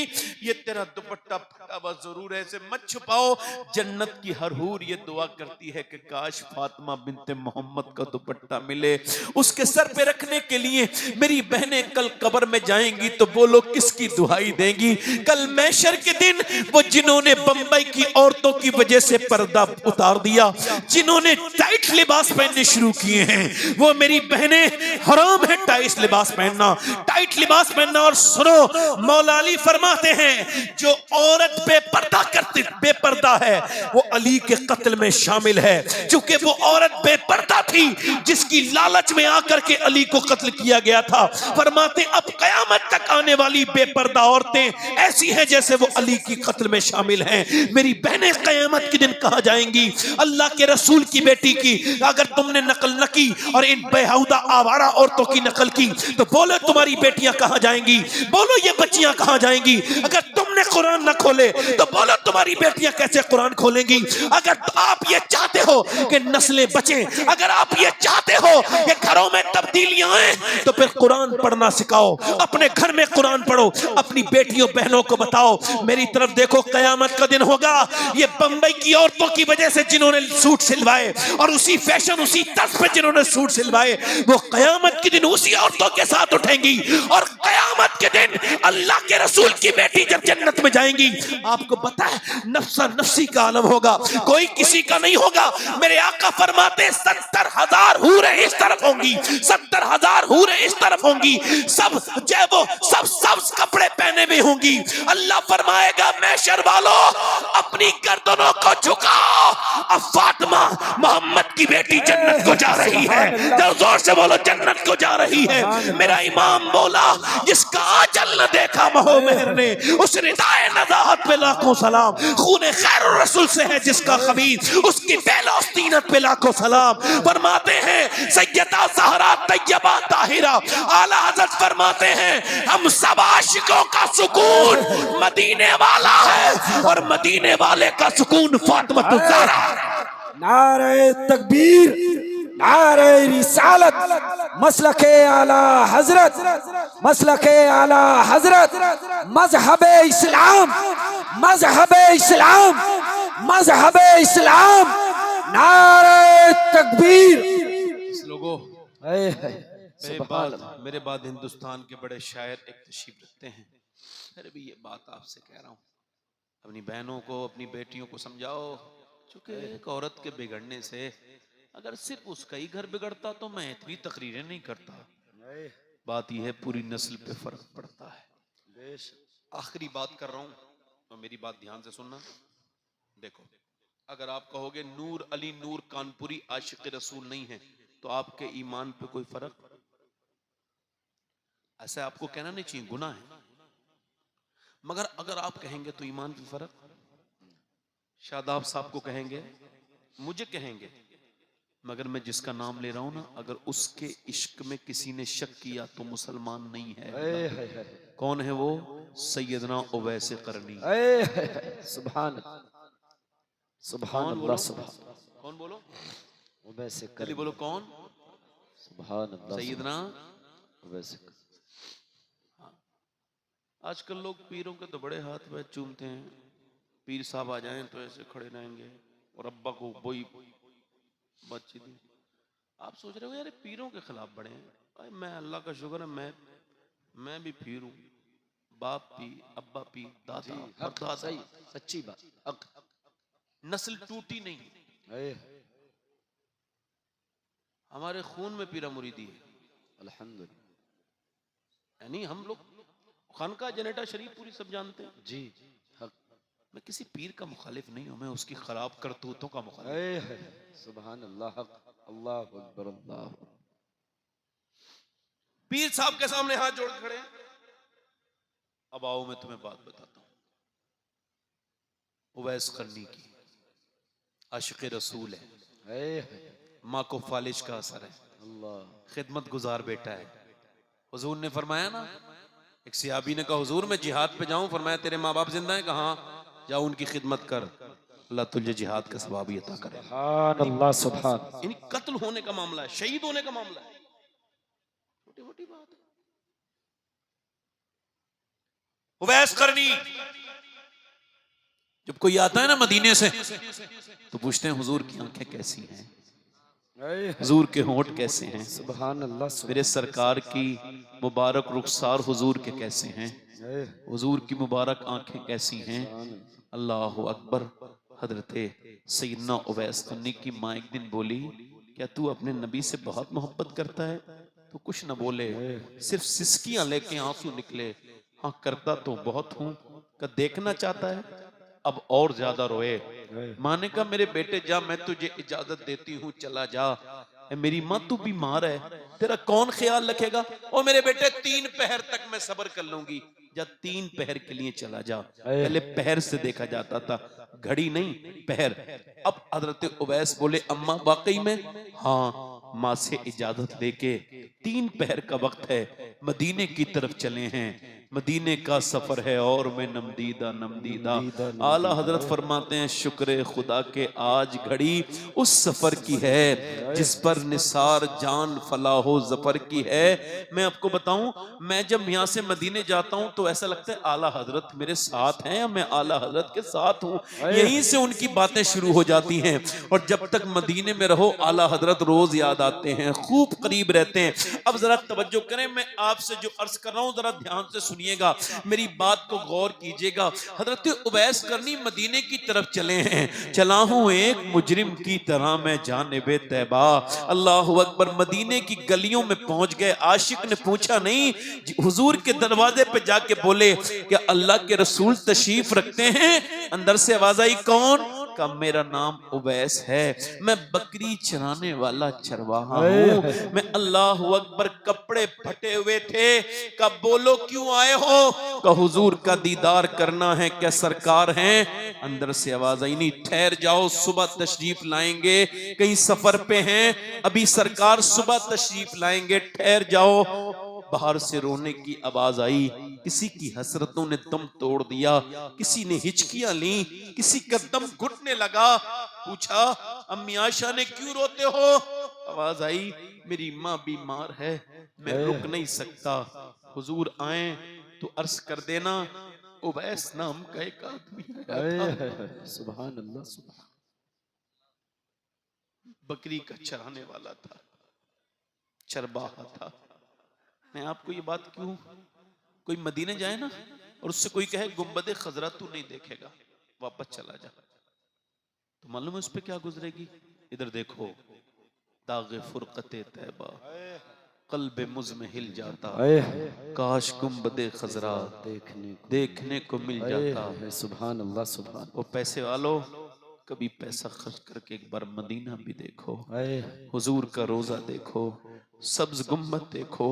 ये तेरा दुपट्टा फटा हुआ जरूर है, इसे मत छुपाओ। जन्नत की हर हूर ये दुआ करती है कि काश फातिमा बिनते मोहम्मद का दुपट्टा मिले उसके सर पे रखने के लिए। मेरी बहनें कल कब्र में जाएंगी तो बोलो किसकी दुहाई देंगी? कल महशर के दिन वो जिन्होंने बंबई की औरतों की वजह से पर्दा उतार दिया, जिन्होंने टाइट लिबास पहनने शुरू किए हैं, वो मेरी बहनें, हराम है टाइट लिबास पहनना, टाइट लिबास पहनना। और सुनो, मौला अली फरमाते हैं, जो औरत बेपर्दा करती, बेपर्दा है, वो अली के कत्ल में शामिल है, क्योंकि वो औरत बेपर्दा थी जिसकी लालच में आकर के अली को कत्ल किया गया था। फरमाते अब कयामत तक आने वाली बेपर्दा औरतें ऐसी हैं जैसे वो अली की कत्ल में शामिल हैं। मेरी बहनें कयामत के दिन कहा जाएंगी, अल्लाह के रसूल की बेटी की अगर तुमने नकल न की और इन बेहुदा आवारा औरतों की नकल की, तो बोलो तुम्हारी बेटियां कहां जाएंगी? बोलो ये बच्चियां कहां जाएंगी? अगर तुमने कुरान न खोले तो बोलो तुम्हारी बेटियां कैसे कुरान खोलेंगी? अगर आप ये चाहते हो कि नस्लें बचें, अगर आप ये चाहते हो कि घरों में तब्दीलियां आए, तो फिर कुरान पढ़ना सिखाओ, अपने घर में कुरान पढ़ो, अपनी बेटियों बहनों को बताओ। मेरी तरफ देखो, कयामत का दिन होगा, ये बंबई की औरतों की वजह से जिन्होंने सूट सिलवाए और उसी फैशन उसी तर्ज पे जिन्होंने सूट सिलवाए, वो कयामत के दिन उसी औरतों के साथ उठेंगी। और कयामत के दिन अल्लाह के रसूल की बेटी जब जन्नत में जाएंगी, आपको पता है नफ्सा नफ्सी का आलम होगा, कोई किसी का नहीं होगा। मेरे आका फरमाते 70,000 हूरें इस तरफ होंगी, 70,000 हूरें इस तरफ होंगी, सब जय वो सब कपड़े पहने हुए होंगी। अल्लाह फरमाएगा, महशर वालों अपनी गर्दनों को झुकाओ, अब फातिमा मोहम्मद की बेटी जन्नत को जा रही है। जब जोर से बोलो, जन्नत को जा रही है। मेरा इमाम बोला, जिसका आंचल न देखा मोह मेहर ने, उस रिदाए नज़ाहत पे लाखों सलाम। खूने खैर रसूल से है जिसका खबीर, उसकी बेलौस्तीनत पे लाखों सलाम। फरमाते हैं सैयदा ज़हरा तैयबा ताहिरा, आला हज़रत फरमाते हैं, हम सब आशिकों का सुकून मदीने वाला है और मदीने वाले का सुकून फातिमा ज़हरा। नारे तकबीर, नारे रिसालत, मसलके आला हजरत, मसलके आला हजरत, मजहबे इस्लाम, मजहबे इस्लाम, मजहबे इस्लाम। नारे तकबीर। लोगों, मेरे बाद हिंदुस्तान के बड़े शायर एक तशरीफ रखते हैं। फिर भी ये बात आपसे कह रहा हूँ, अपनी बहनों को, अपनी बेटियों को समझाओ, क्योंकि एक औरत के बिगड़ने से अगर सिर्फ उसका ही घर बिगड़ता तो मैं इतनी तकरीरें नहीं करता। बात यह है, पूरी नस्ल पे फर्क पड़ता है। आखिरी बात कर रहा हूं, तो मेरी बात ध्यान से सुनना। देखो, अगर आप कहोगे नूर अली नूर कानपुरी आशिक रसूल नहीं है, तो आपके ईमान पे कोई फर्क? ऐसा आपको कहना नहीं चाहिए, गुनाह है। मगर अगर आप कहेंगे तो ईमान पे फर्क। शादाब साहब को कहेंगे, मुझे कहेंगे, मगर मैं जिसका नाम ले रहा हूं ना, अगर उसके इश्क में किसी ने शक किया तो मुसलमान नहीं है। कौन है वो? सैयदना उवैस करनी। सुभान सुभान अल्लाह, सुभान। कौन बोलो? उवैस जल्दी करनी। बोलो, कौन? सुभान अल्लाह, सैयदना उवैस करनी। आजकल लोग पीरों के तो बड़े हाथ में चूमते हैं, पीर साहब आ जाएं तो ऐसे खड़े रहेंगे और अब्बा को वही बच्ची दी। आप सोच रहे हो यार पीरों के खिलाफ बड़े हैं। मैं अल्लाह का शुक्र है, मैं भी पीर हूँ, बाप भी, अब्बा भी, दादा, हक, परदादा, सही, सच्ची बात, हक। नस्ल टूटी नहीं। ए, हमारे खून में पीरा मुरीदी है। अल्हम्दुलिल्लाह। यानी हम लोग खानका जनेटा शरीफ पूरी सब जानते हैं। जी, हक। मैं किसी पीर का मुखालिफ नहीं हूं, मैं उसकी खराब करतूतों का मुखालिफ। ए, सुभान अल्लाह, हक। अल्लाह अकबर, अल्लाह। पीर साहब के सामने हाथ जोड़ खड़े हैं। अब आओ मैं तुम्हें बात बताता हूं। उवैस करनी की आशिक़ रसूल है, माँ को फालिज का असर है, अल्लाह। खिदमत गुजार बेटा है। हुजूर ने फरमाया ना, एक सियाबी ने कहा हुजूर मैं जिहाद पे जाऊं, फरमाया तेरे माँ बाप जिंदा हैं? कहा जाओ उनकी खिदमत कर, अल्लाह तुझे जिहाद का सवाब ही अता करे। सुभान अल्लाह, सुभान। यानी कत्ल होने का मामला है, शहीद होने का मामला है, छोटी मोटी बात है। उवैस करनी जब कोई आता है ना मदीने से तो पूछते हैं हुजूर की आंखें कैसी हैं, हुजूर के होंठ कैसे हैं, सुभान अल्लाह, मेरे सरकार की मुबारक रुखसार हुजूर के कैसे हैं, हुजूर की मुबारक आंखें कैसी हैं। अल्लाह अकबर। हजरते सैयदना उवैस करनी की माँ एक दिन बोली, क्या तू अपने नबी से बहुत मोहब्बत करता है? तो कुछ न बोले, सिर्फ सिसकियां लेके आंसू निकले। हाँ करता तो बहुत हूं, का देखना चाहता है, अब और ज्यादा रोए। माँ ने कहा मेरे बेटे जा, मैं तुझे इजाजत देती हूँ, चला जा। मेरी माँ तू बीमार है, तेरा कौन ख्याल रखेगा? और मेरे बेटे 3 पहर तक मैं सब्र कर लूंगी। जब 3 पहर के लिए चला जा। पहले पहर से देखा जाता था, घड़ी नहीं, पहर। अब हजरत उवैस बोले अम्मा वाकई में? हाँ। माँ से इजाजत लेके 3 पहर का वक्त है, मदीने की तरफ चले हैं। मदीने का सफर है और मैं नमदीदा नमदीदा। आला हजरत फरमाते हैं शुक्र खुदा के आज घड़ी उस सफर की है जिस पर निसार जान फलाहो जफर की है। मैं आपको बताऊं, मैं जब यहाँ से मदीने जाता हूं तो ऐसा लगता है आला हजरत मेरे साथ हैं या मैं आला हजरत के साथ हूं। यहीं से उनकी बातें शुरू हो जाती हैं और जब तक मदीने में रहो आला हजरत रोज याद आते हैं, खूब करीब रहते हैं। अब जरा तवज्जो करें, मैं आपसे जो अर्ज कर रहा हूं जरा ध्यान से सुनिएगा, मेरी बात को गौर कीजिएगा। हजरत उवैस करनी मदीने की तरफ चले हैं। चला हूं एक मुजरिम की तरह मैं जानिबे तैबा। अल्लाह अकबर। मदीने की गलियों में पहुंच गए। आशिक ने पूछा नहीं, हुजूर के दरवाजे पे जाके बोले कि अल्लाह के रसूल तशरीफ रखते हैं? अंदर से आवाज आई कौन? का मेरा नाम उवैस है, मैं बकरी चराने वाला चरवाहा हूँ। मैं अल्लाह अकबर। कपड़े फटे हुए थे, कब बोलो क्यों आए हो? का हुजूर का दीदार करना है, क्या सरकार हैं? अंदर से आवाज आई नहीं, ठहर जाओ सुबह तशरीफ लाएंगे, कहीं सफर पे हैं, अभी सरकार सुबह तशरीफ लाएंगे, ठहर जाओ। बाहर से रोने की आवाज आई, किसी की हसरतों ने दम तोड़ दिया, किसी ने हिचकियां ली, किसी का दम घुटने लगा। पूछा अम्मी आयशा ने क्यों रोते हो? आवाज आई मेरी माँ बीमार है, मैं रुक नहीं सकता, हुजूर आए तो अर्ज कर देना। उवैस नाम का एक आदमी आया था, सुभान अल्लाह, सुभान। बकरी का चराने वाला था, चरवाहा था। मैं आपको ये बात क्यों, कोई मदीने जाए ना और उससे कोई कहे गुंबद खजरा तू नहीं देखेगा, वापस चला जा, तो मालूम है उस पे क्या गुजरेगी? इधर देखो, दागे फुरकते तैबा कल्बे मुझ में हिल जाता, काश गुंबदे खजरा देखने को मिल जाता। सुभान अल्लाह, सुभान। वो पैसे वालों, कभी पैसा खर्च करके एक बार मदीना भी देखो, हुजूर का रोजा देखो, सब्ज गुम्बद देखो,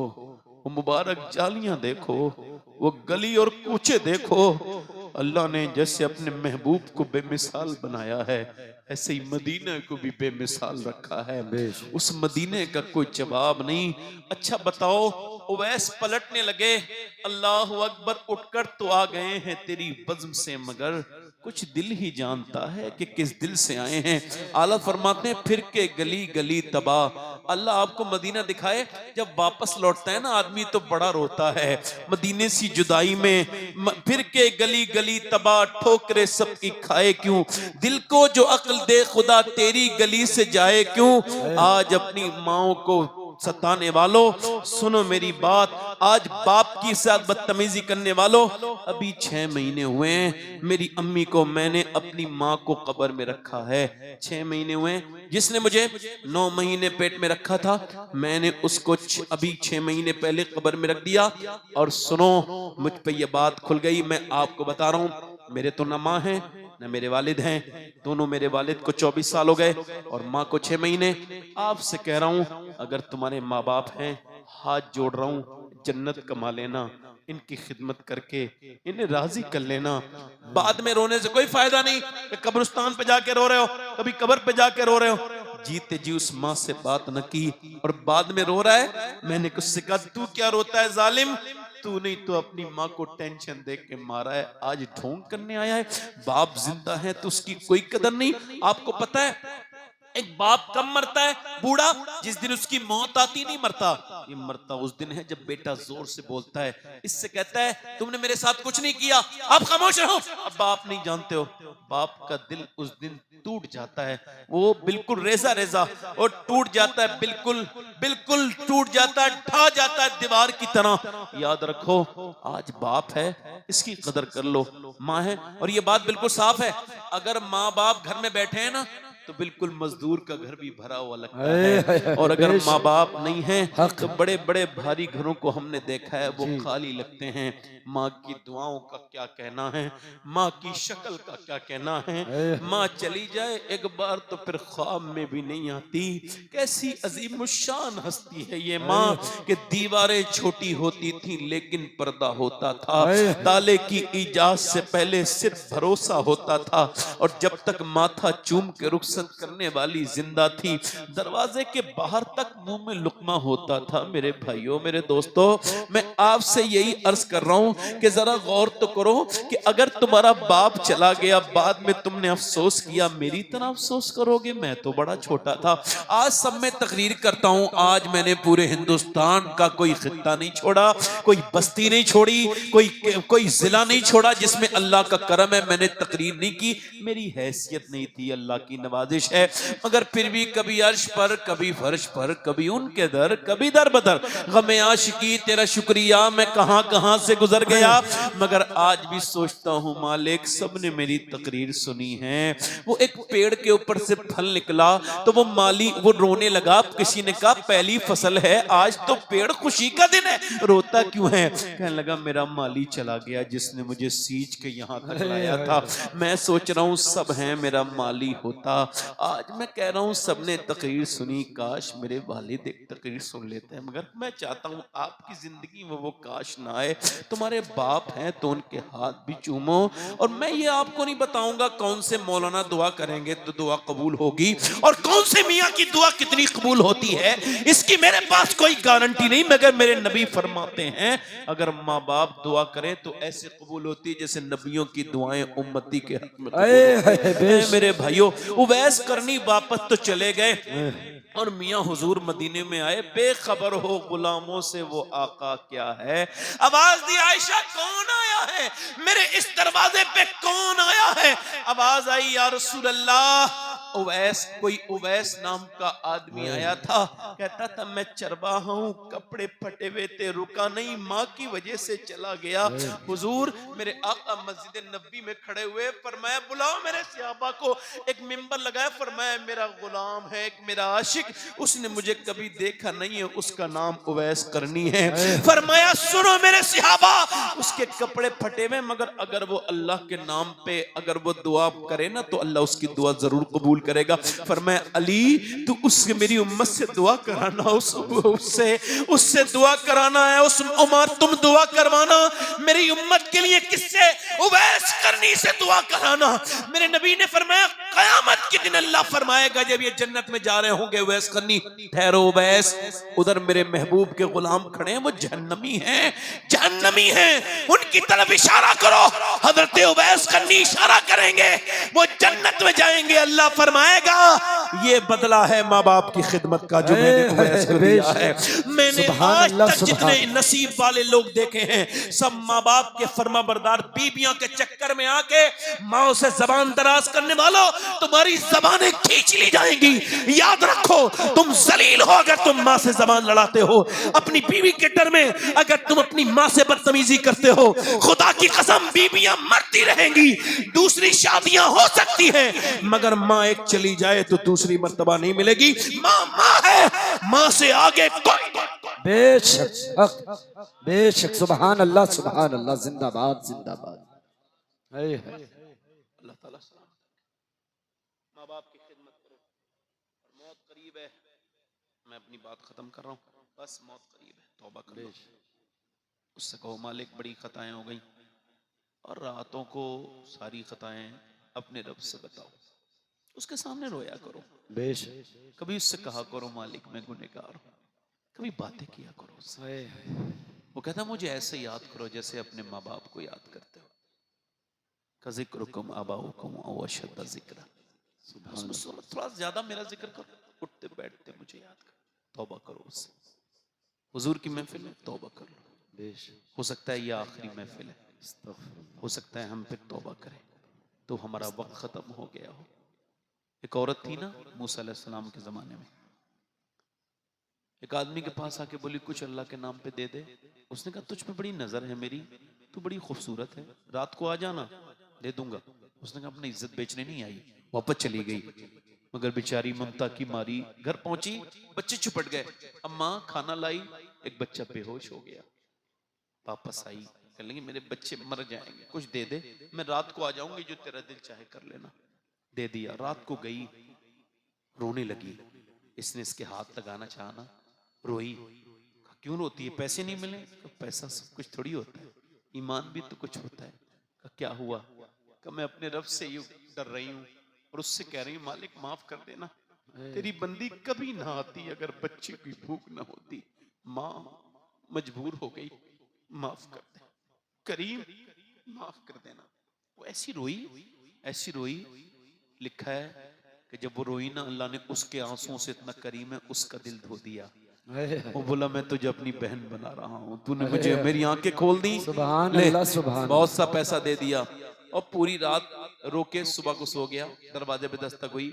वो मुबारक जालियां देखो, वो गली और कूचे देखो। अल्लाह ने जैसे अपने महबूब को बेमिसाल बनाया है, ऐसे ही मदीना को भी बेमिसाल रखा है। उस मदीने का कोई जवाब नहीं। अच्छा बताओ, उवैस पलटने लगे, अल्लाह अकबर। उठकर तो आ गए हैं तेरी बज़्म से, मगर कुछ दिल ही जानता है कि किस दिल से आए हैं। आला फरमाते हैं फिर के गली गली तबाह। अल्लाह आपको मदीना दिखाए, जब वापस लौटता है ना आदमी तो बड़ा रोता है। मदीने सी जुदाई में फिर के गली गली तबाह, ठोकरे सबकी खाए क्यों, दिल को जो अक्ल दे खुदा तेरी गली से जाए क्यों। आज अपनी माओ को सताने वालों, सुनो मेरी बात। आज बाप की साथ बदतमीजी करने वालों, अभी 6 महीने हुए हैं, मेरी अम्मी को मैंने अपनी माँ को कब्र में रखा है। 6 महीने हुए, जिसने मुझे 9 महीने पेट में रखा था, मैंने उसको अभी 6 महीने पहले कब्र में रख दिया। और सुनो, मुझ पे ये बात खुल गई, मैं आपको बता रहा हूँ, मेरे तो ना माँ है ना मेरे वालिद हैं, दोनों मेरे वालिद को 24 साल हो गए और माँ को 6 महीने। आपसे कह रहा हूँ, अगर तुम्हारे माँ बाप हैं, हाथ जोड़ रहा हूँ, जन्नत कमा लेना, इनकी खिदमत करके इन्हें राजी कर लेना। बाद में रोने से कोई फायदा नहीं। कब्रिस्तान पे जाके रो रहे हो, कभी कब्र पे जाके रो रहे हो, जीते जी उस माँ से बात न की और बाद में रो रहा है। मैंने कुछ से कहा, तू क्या रोता है जालिम, तू नहीं तो अपनी माँ को टेंशन दे के मारा है, आज ढोंग करने आया है। बाप जिंदा है तो उसकी कोई कदर नहीं। आपको पता है एक बाप कब मरता है? बूढ़ा, जिस दिन उसकी मौत आती नहीं मरता। ये मरता उस दिन है जब बेटा जोर से बोलता है, इससे कहता है तुमने मेरे साथ कुछ नहीं किया, आप खामोश रहो। अब बाप नहीं जानते हो, बाप का दिल उस दिन टूट जाता है, वो बिल्कुल रेजा रेजा और टूट जाता है, बिल्कुल बिल्कुल टूट जाता है, ढा जाता है दीवार की तरह। याद रखो, आज बाप है, इसकी कदर कर लो। माँ है, और ये बात बिल्कुल साफ है, अगर माँ बाप घर में बैठे हैं ना, तो बिल्कुल मजदूर का घर भी भरा हुआ लगता है। और अगर माँ बाप नहीं है तो बड़े बड़े भारी घरों को हमने देखा है, वो खाली लगते हैं। माँ की दुआओं का क्या कहना है, माँ की शक्ल का क्या कहना है। माँ चली जाए एक बार तो फिर ख्वाब में भी नहीं आती। कैसी अजीमुशान हस्ती है ये माँ, कि दीवारें छोटी होती थी लेकिन पर्दा होता था, ताले की इजाजत से पहले सिर्फ भरोसा होता था, और जब तक माथा चूम के रुखसत करने वाली जिंदा थी, दरवाजे के बाहर तक मुंह में लुकमा होता था। मेरे भाइयों, मेरे दोस्तों, मैं आपसे यही अर्ज कर रहा हूं कि जरा गौर तो करो कि अगर तुम्हारा बाप चला गया, बाद में तुमने अफसोस किया, मेरी तरह अफसोस करोगे? मैं तो बड़ा छोटा था। आज सब मैं तकरीर करता हूं, आज मैंने पूरे हिंदुस्तान का कोई खित्ता नहीं छोड़ा, कोई बस्ती नहीं छोड़ी, कोई जिला नहीं छोड़ा जिसमें अल्लाह का करम है मैंने तकरीर नहीं की। मेरी हैसियत नहीं थी, अल्लाह की नवाजिश है, मगर फिर भी कभी अर्श पर, कभी फर्श पर, कभी उनके दर, कभी दर बदर, गमे आशिकी तेरा शुक्रिया मैं कहां कहां से गुजर गया। मगर आज भी सोचता हूं मालिक, सबने मेरी तकरीर सुनी है। वो एक पेड़ के ऊपर से फल निकला तो वो माली वो रोने लगा, किसी ने कहा पहली फसल है, आज तो पेड़ खुशी का दिन है, रोता क्यों है? कहने लगा मेरा माली चला गया जिसने मुझे सींच के यहाँ तक लाया था। मैं सोच रहा हूँ सब है मेरा माली होता। आज मैं कह रहा हूँ सबने तकरीर सुनी, काश मेरे वालिद एक तकरीर सुन लेते हैं, मगर मैं चाहता हूँ आपकी जिंदगी में वो काश ना आए। तुम्हारे बाप हैं तो उनके हाथ भी चूमो। और मैं ये आपको नहीं बताऊंगा कौन से मौलाना दुआ करेंगे तो दुआ कबूल होगी, और कौन से मियाँ की दुआ कितनी कबूल होती है इसकी मेरे पास कोई गारंटी नहीं, मगर मेरे नबी फरमाते हैं अगर माँ बाप दुआ करें तो ऐसे कबूल होती है जैसे नबियों की दुआएं उम्मती के हक में कबूल। मेरे भाइयों, उवैस करनी वापस तो चले गए और मियाँ हुजूर मदीने में आए, बेखबर हो गुलामों से वो आका क्या है। आवाज दी आयशा, कौन आया है मेरे इस दरवाजे पे, कौन आया है? आवाज आई या रसूल अल्लाह। उवैस, कोई उवैस नाम का आदमी आया था, कहता था मैं चरवाहा हूं, कपड़े फटे हुए थे, रुका नहीं, माँ की वजह से चला गया। हुजूर मेरे आका मस्जिद नबी में खड़े हुए, फरमाया बुलाओ मेरे सहाबा को। एक मिंबर लगाया, फरमाया मेरा गुलाम है, एक मेरा आशिक, उसने मुझे कभी देखा नहीं है, उसका नाम उवैस करनी है। फरमाया सुनो मेरे सहाबा, उसके कपड़े फटे हुए, मगर अगर वो अल्लाह के नाम पे अगर वो दुआ करे ना तो अल्लाह उसकी दुआ जरूर कबूल करेगा। फरमाया अली तू उससे मेरी उम्मत से दुआ कराना, उससे दुआ कराना है। उस उमर तुम दुआ करवाना मेरी उम्मत के लिए, किससे? उवैस करनी से दुआ कराना। मेरे नबी ने फरमाया कयामत के दिन अल्लाह फरमाएगा जब ये जन्नत में जा रहे होंगे उवैस करनी, ठहरो उवैस, उधर मेरे महबूब के गुलाम खड़े हैं, वो जहन्नमी हैं, जहन्नमी हैं, उनकी तरफ इशारा करो। हजरत उवैस करनी इशारा करेंगे, वो जन्नत में जाएंगे। अल्लाह फरमाएगा ये बदला है माँ बाप की खिदमत का जो मैंने उवैस कर दिया है। मैंने आज तक जितने नसीब वाले लोग देखे हैं, सब माँ बाप के फर्माबरदार बीबियों के चक्कर में आके माओ से जबान दराज करने वालों, तुम्हारी जबानें खींच ली जाएंगी। याद रखो, तुम जलील हो अगर तुम माँ से जबान लड़ाते हो। अपनी बीवी के डर में अगर तुम अपनी माँ से बदतमीजी करते हो, खुदा की कसम बीवियां मरती रहेंगी, दूसरी शादियां हो सकती हैं, मगर माँ एक चली जाए तो दूसरी मर्तबा नहीं मिलेगी। माँ माँ है, माँ से आगे कोई नहीं। बेशक बेशक, सुभान अल्लाह सुभान अल्लाह, जिंदाबाद जिंदाबाद। हाय हाय। अल्लाह ताला सलाम। माँ बाप की खिदमत करो, मौत करीब है। मैं अपनी बात खत्म कर रहा हूँ, बस मौत करीब है, तौबा कर लो। उससे कहो मालिक बड़ी खताएं हो गई, और रातों को सारी खताएं अपने रब से बताओ, उसके सामने रोया करो। बेशक। कभी उससे कहा करो मालिक मैं गुनहगार हूँ, कभी बातें किया करो उससे। हाय हाय। वो कहता मुझे ऐसे याद करो जैसे अपने माँ बाप को याद करते हो। का जिक्रुकुम आबाउकुम औ अशद्द जिक्रा। उसमें थोड़ा ज्यादा मेरा जिक्र करो, उठते बैठते मुझे याद करो, तौबा करो उससे। हुजूर की महफिल है, तौबा कर लो। बेशक। हो सकता है ये आखिरी महफिल है, अस्तगफिरुल्लाह। हो सकता है हम फिर तौबा करें तो हमारा वक्त खत्म हो गया हो। एक औरत थी ना मूसा अलैहिस्सलाम के जमाने में, एक आदमी के पास आके बोली कुछ अल्लाह के नाम पे दे दे। उसने कहा तुझ पे बड़ी नजर है मेरी, तू बड़ी खूबसूरत है, रात को आ जाना, दे दूंगा। उसने कहा अपनी इज्जत बेचने नहीं आई, वापस चली गई। मगर बेचारी ममता की मारी घर पहुंची, बच्चे छुपट गए। अम्मा खाना लाई, एक बच्चा बेहोश हो गया। वापस आई, कह लेंगे मेरे बच्चे मर जाएंगे, कुछ दे दे, मैं रात को आ जाऊंगी, जो तेरा दिल चाहे कर लेना। दे दिया। रात को गई, रोने लगी। इसने इसके हाथ लगाना चाहा ना, रोई। कहा, क्यों रोती है, पैसे नहीं मिले? कहा, पैसा सब कुछ थोड़ी होता है, ईमान भी तो कुछ होता है। कहा, क्या हुआ? कहा, मैं अपने रब से यूं डर रही हूँ और उससे कह रही हूँ मालिक माफ कर देना, तेरी बंदी कभी ना आती अगर बच्चे की भूख ना होती। माँ मजबूर हो गई, माफ कर दे करीम, माफ कर देना। वो ऐसी रोई, ऐसी रोई। लिखा है कि जब वो रोई ना, अल्लाह ने उसके आंसुओं से इतना करीम है उसका दिल धो दिया। वो बोला मैं तुझे अपनी बहन बना रहा हूँ, तूने मुझे मेरी आंखें खोल दी, सुभान ले अल्लाह सुभान बहुत सा पैसा दे दिया। और पूरी रात रोके, सुबह को सो गया। दरवाजे पे दस्तक हुई,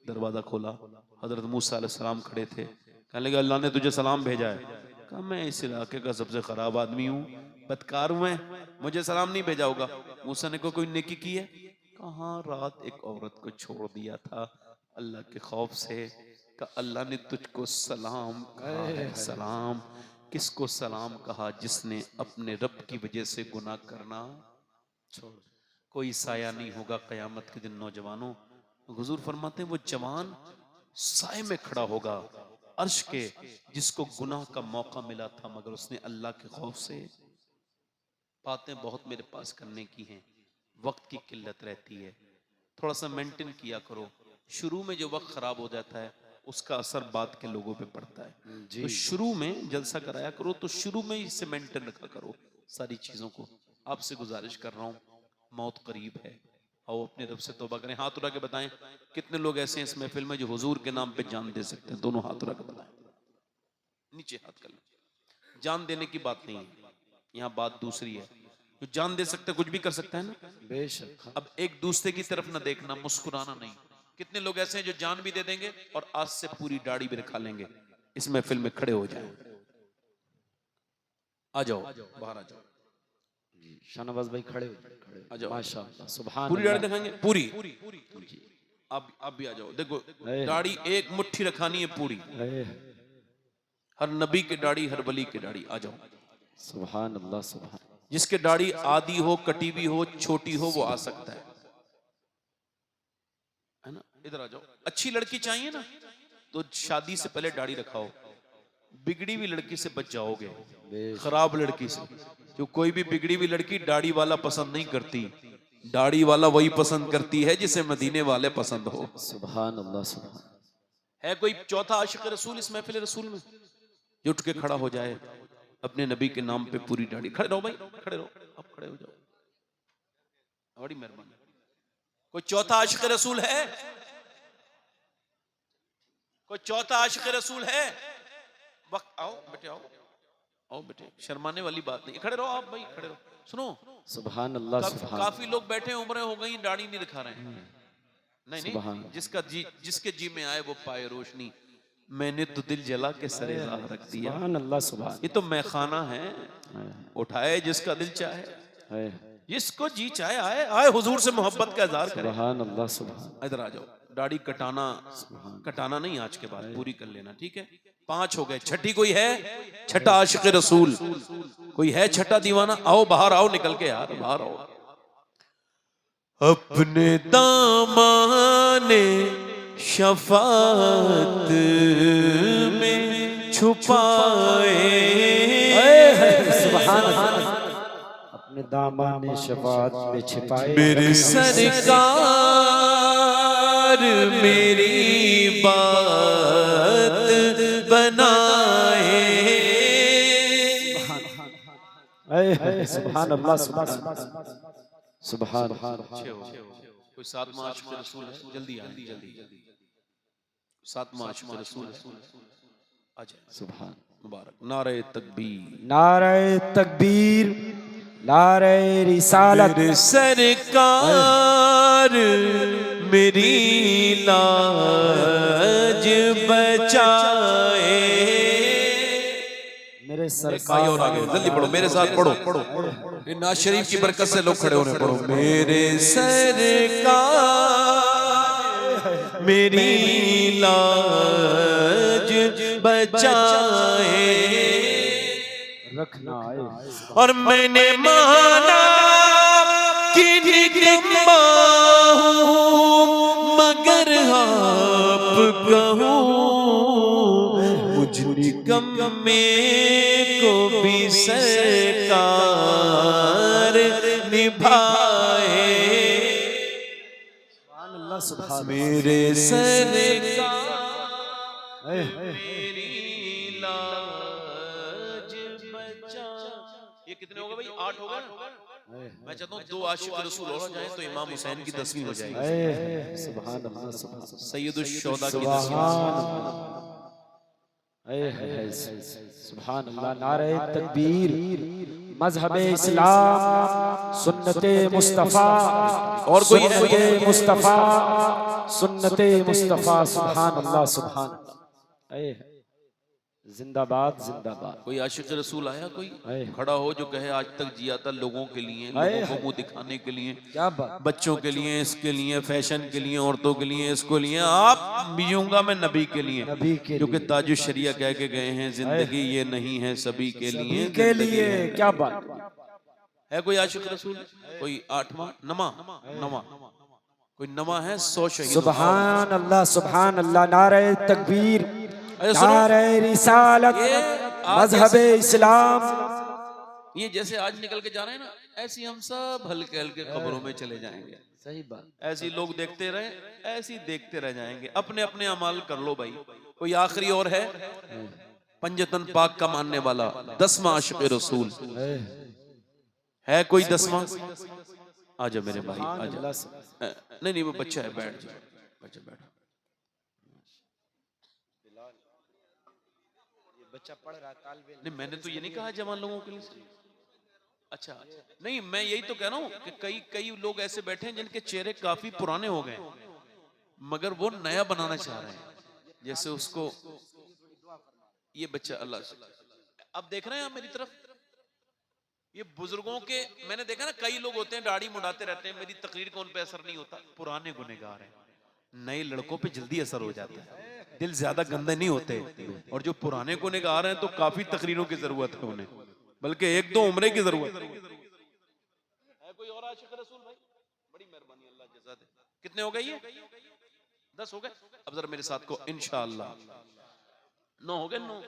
दरवाजा खोला, हजरत मूसा अलैहिस्सलाम खड़े थे। कहने लगे अल्लाह ने तुझे सलाम भेजा है। कहा मैं इस इलाके का सबसे खराब आदमी हूँ, बदकार हूँ मैं, मुझे सलाम नहीं भेजा होगा। मूसा ने को कोई नेकी की है? कहाँ रात एक औरत को छोड़ दिया था अल्लाह के खौफ से। का अल्लाह ने तुझको सलाम कहा है। सलाम किसको सलाम कहा? जिसने अपने रब की वजह से गुनाह करना छोड़। कोई साया नहीं होगा कयामत के दिन नौजवानों। हुजूर फरमाते हैं वो जवान साए में खड़ा होगा अर्श के, जिसको गुनाह का मौका मिला था मगर उसने अल्लाह के खौफ से। बातें बहुत मेरे पास करने की हैं, वक्त की किल्लत रहती है, थोड़ा सा मेंटेन किया करो। शुरू में जो वक्त खराब हो जाता है उसका असर बाद के लोगों पे पड़ता है। तो शुरू में जलसा कराया करो, तो शुरू में ही से मेंटेन रखा करो सारी चीजों को। आपसे गुजारिश कर रहा हूँ, मौत करीब है, आओ अपने रब से तौबा करें। हाथ उठा के बताएं कितने लोग ऐसे हैं इस महफिल में जो हुजूर के नाम पे जान दे सकते हैं? दोनों हाथ उठा के बताएं, नीचे हाथ कर लें। जान देने की बात नहीं है, यहाँ बात दूसरी है। जो जान दे सकता है कुछ भी कर सकता है ना। बेशक। अब एक दूसरे की तरफ ना देखना, मुस्कुराना नहीं। कितने लोग ऐसे हैं जो जान भी दे देंगे और आज से पूरी दाढ़ी भी रखा लेंगे। इस महफिल में खड़े हो जाएं, आ जाओ, बाहर आ जाओ, शाहनवाज भाई खड़े हो जाओ, खड़े आ जाओ। माशाअल्लाह सुभान पूरी दाढ़ी अल्लाह। दिखाएंगे, पूरी जी। अब भी आ जाओ। देखो दाढ़ी एक मुट्ठी रखानी है पूरी, हर नबी की दाढ़ी, हर वली की दाढ़ी। आ जाओ। सुभान अल्लाह सुभान। जिसके दाढ़ी आधी हो, कटी हुई हो, छोटी हो, वो आ सकता है ना। इधर आ जाओ। अच्छी लड़की चाहिए ना, तो शादी से पहले दाढ़ी रखाओ। बिगड़ी हुई लड़की से बच जाओगे, खराब लड़की से। जो कोई भी बिगड़ी हुई लड़की दाढ़ी वाला पसंद नहीं करती, दाढ़ी वाला वही पसंद करती है जिसे मदीने वाले पसंद हो। सुभान अल्लाह सुभान। है कोई चौथा आशिक रसूल इस महफिल रसूल में जो उठ के खड़ा हो जाए अपने नबी के नाम पे पूरी दाढ़ी? खड़े रहो भाई, खड़े रहो, अब खड़े हो जाओ, बड़ी मेहरबानी। कोई चौथा आशिक रसूल है? कोई चौथा आशिक रसूल है? वक्त आओ बेटे, आओ आओ बेटे, शर्माने वाली बात नहीं। खड़े रहो आप भाई, खड़े रहो। सुनो, सुभान अल्लाह सुभान। काफी लोग बैठे, उम्रें हो गई, दाढ़ी नहीं दिखा रहे हैं। नहीं सुभान नहीं, जिसके जी में आए वो पाए रोशनी। मैंने तो दिल जला के सरे राह रख दिया। सुभान अल्लाह सुभान। ये तो मैखाना है, उठाए जिसका दिल चाहे, है जिसको जी चाहे आए आए हुजूर से मोहब्बत का इजहार करे। सुभान अल्लाह सुभान। इधर आ जाओ, दाढ़ी कटाना नहीं आज के बाद, पूरी कर लेना, ठीक है। 5 हो गए, छठी कोई है? छठा आशिक रसूल कोई है? छठा दीवाना? आओ बाहर आओ, निकल के यार बाहर आओ। अपने दामाने शफात में छुपाए, सुभान अल्लाह। अपने दामाने शफात में छिपाए मेरे सरकार मेरी बात बनाए। सुभान अल्लाह सुभान सुभान। कोई 7वां आशिक रसूल है? जल्दी आ, जल्दी 7वां आशिक रसूल आ जाए। सुभान। मुबारक। नारे तकबीर, नारे तकबीर, नारे रिसालत। मेरे सरकार मेरी लाज बचाए। मेरे भाई सरकार और आगे जल्दी पढ़ो, मेरे साथ पढ़ो पढ़ो। नाज शरीफ की बरकत से लोग खड़े होने, पढ़ो। मेरे सरकार मेरी लाज बचाए, रखना है। और मैंने माना कि निकम्मा हूं मगर आप कहूं, मुझ निकम्मे को भी सरकार निभाए। सुभान अल्लाह सुभान। मेरे सरकार है मेरी लाज बचा। ये कितने हो गए भाई? 8 हो गए। मैं चाहता हूँ 2 आशिक रसूल और हो जाए तो इमाम हुसैन की 10वीं हो जाएगी। सुभान अल्लाह सुभान। सैयदुश शोहदा की 10वीं। सुभान अल्लाह। नारे तकबीर, मजहबे इस्लाम, सुन्नते मुस्तफा। और कोई है? सुन्नते मुस्तफा, सुन्नते मुस्तफा। सुभान अल्लाह सुभान। जिंदाबाद जिंदाबाद। कोई आशिक रसूल आया कोई है। खड़ा हो जो कहे आज तक जिया था लोगों के लिए, लोगों को मुंह दिखाने के लिए, क्या बात। बच्चों के लिए, इसके लिए, फैशन के लिए, औरतों के लिए, इसको लिए। आप जीऊंगा मैं नबी के लिए, नबी के क्योंकि लिए। ताजु शरिया कह के गए हैं जिंदगी ये नहीं है सभी के लिए, के जिंदगी लिए। है। क्या बात। है कोई आशिक रसूल? कोई 8वां नवा कोई नवा है? 100 शहीद। सुभान अल्लाह सुभान अल्लाह। नारे तकबीर, अरे सुनो, नारे रिसालत, मजहबे इस्लाम। ये जैसे आज निकल के जा रहे हैं ना, ऐसी हम सब हल्के हल्के खबरों में चले जाएंगे। सही बात। ऐसी लोग देखते रहे, ऐसी देखते रह जाएंगे। अपने अपने अमाल कर लो भाई। कोई आखिरी और है? पंजतन पाक का मानने वाला 10वां आशिक रसूल है? कोई 10वां? आजा मेरे भाई आजा। नहीं वो बच्चा है, बैठ जाओ बच्चा, बैठ। बच्चा पढ़ रहा तालबे। नहीं मैंने तो ये नहीं कहा जवान लोगों के लिए। अच्छा नहीं, मैं यही तो कह रहा हूँ कि कई लोग ऐसे बैठे हैं जिनके चेहरे काफी पुराने हो गए मगर वो नया बनाना चाह रहे हैं। जैसे उसको ये बच्चा, अल्लाह अब देख रहे हैं आप मेरी तरफ, ये बुजुर्गों के मैंने देखा ना, कई लोग होते हैं दाढ़ी मुड़ाते रहते हैं, मेरी तकरीर को उन पे असर नहीं होता। पुराने गुनहगार हैं, नए लड़कों पे जल्दी असर हो जाता है, दिल ज्यादा गंदे नहीं होते। और जो पुराने गुनहगार हैं तो काफी तकरीरों की जरूरत है उन्हें, बल्कि 1-2 उम्रे की जरूरत है। कोई और आशिक रसूल भाई? बड़ी मेहरबानी, अल्लाह जज़ा दे। कितने हो गए ये? 10 हो गए। अब जरा मेरे साथ को इंशाअल्लाह 9 हो गए। 9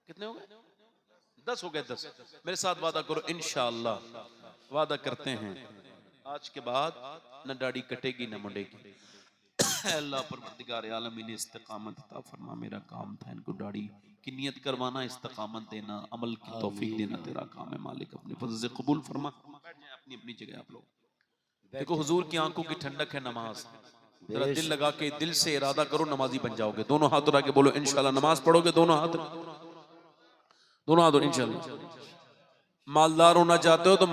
कितने हो गए? 10 हो गए। 10 मेरे साथ वादा करो इंशाअल्लाह। वादा करते हैं आज के बाद न दाढ़ी कटेगी न मुड़ेगी। अल्लाह परवरदिगार आलम इन्हें इस्तिकामत अता फरमा। मेरा काम था इनको दाढ़ी की नियत करवाना, इस्तिकामत देना, अमल की तौफीक देना तेरा काम है मालिक, अपने फजल से कबूल फरमा। अपनी अपनी जगह आप लोग देखो, हुजूर की आंखों की ठंडक है नमाज। जरा दिल लगा के दिल से इरादा करो, नमाजी बन जाओगे। दोनों हाथ उठा के बोलो इंशाल्लाह। नमाज पढ़ोगे दोनों हाथ इंशाल्लाह। मालदार होना चाहते हो तो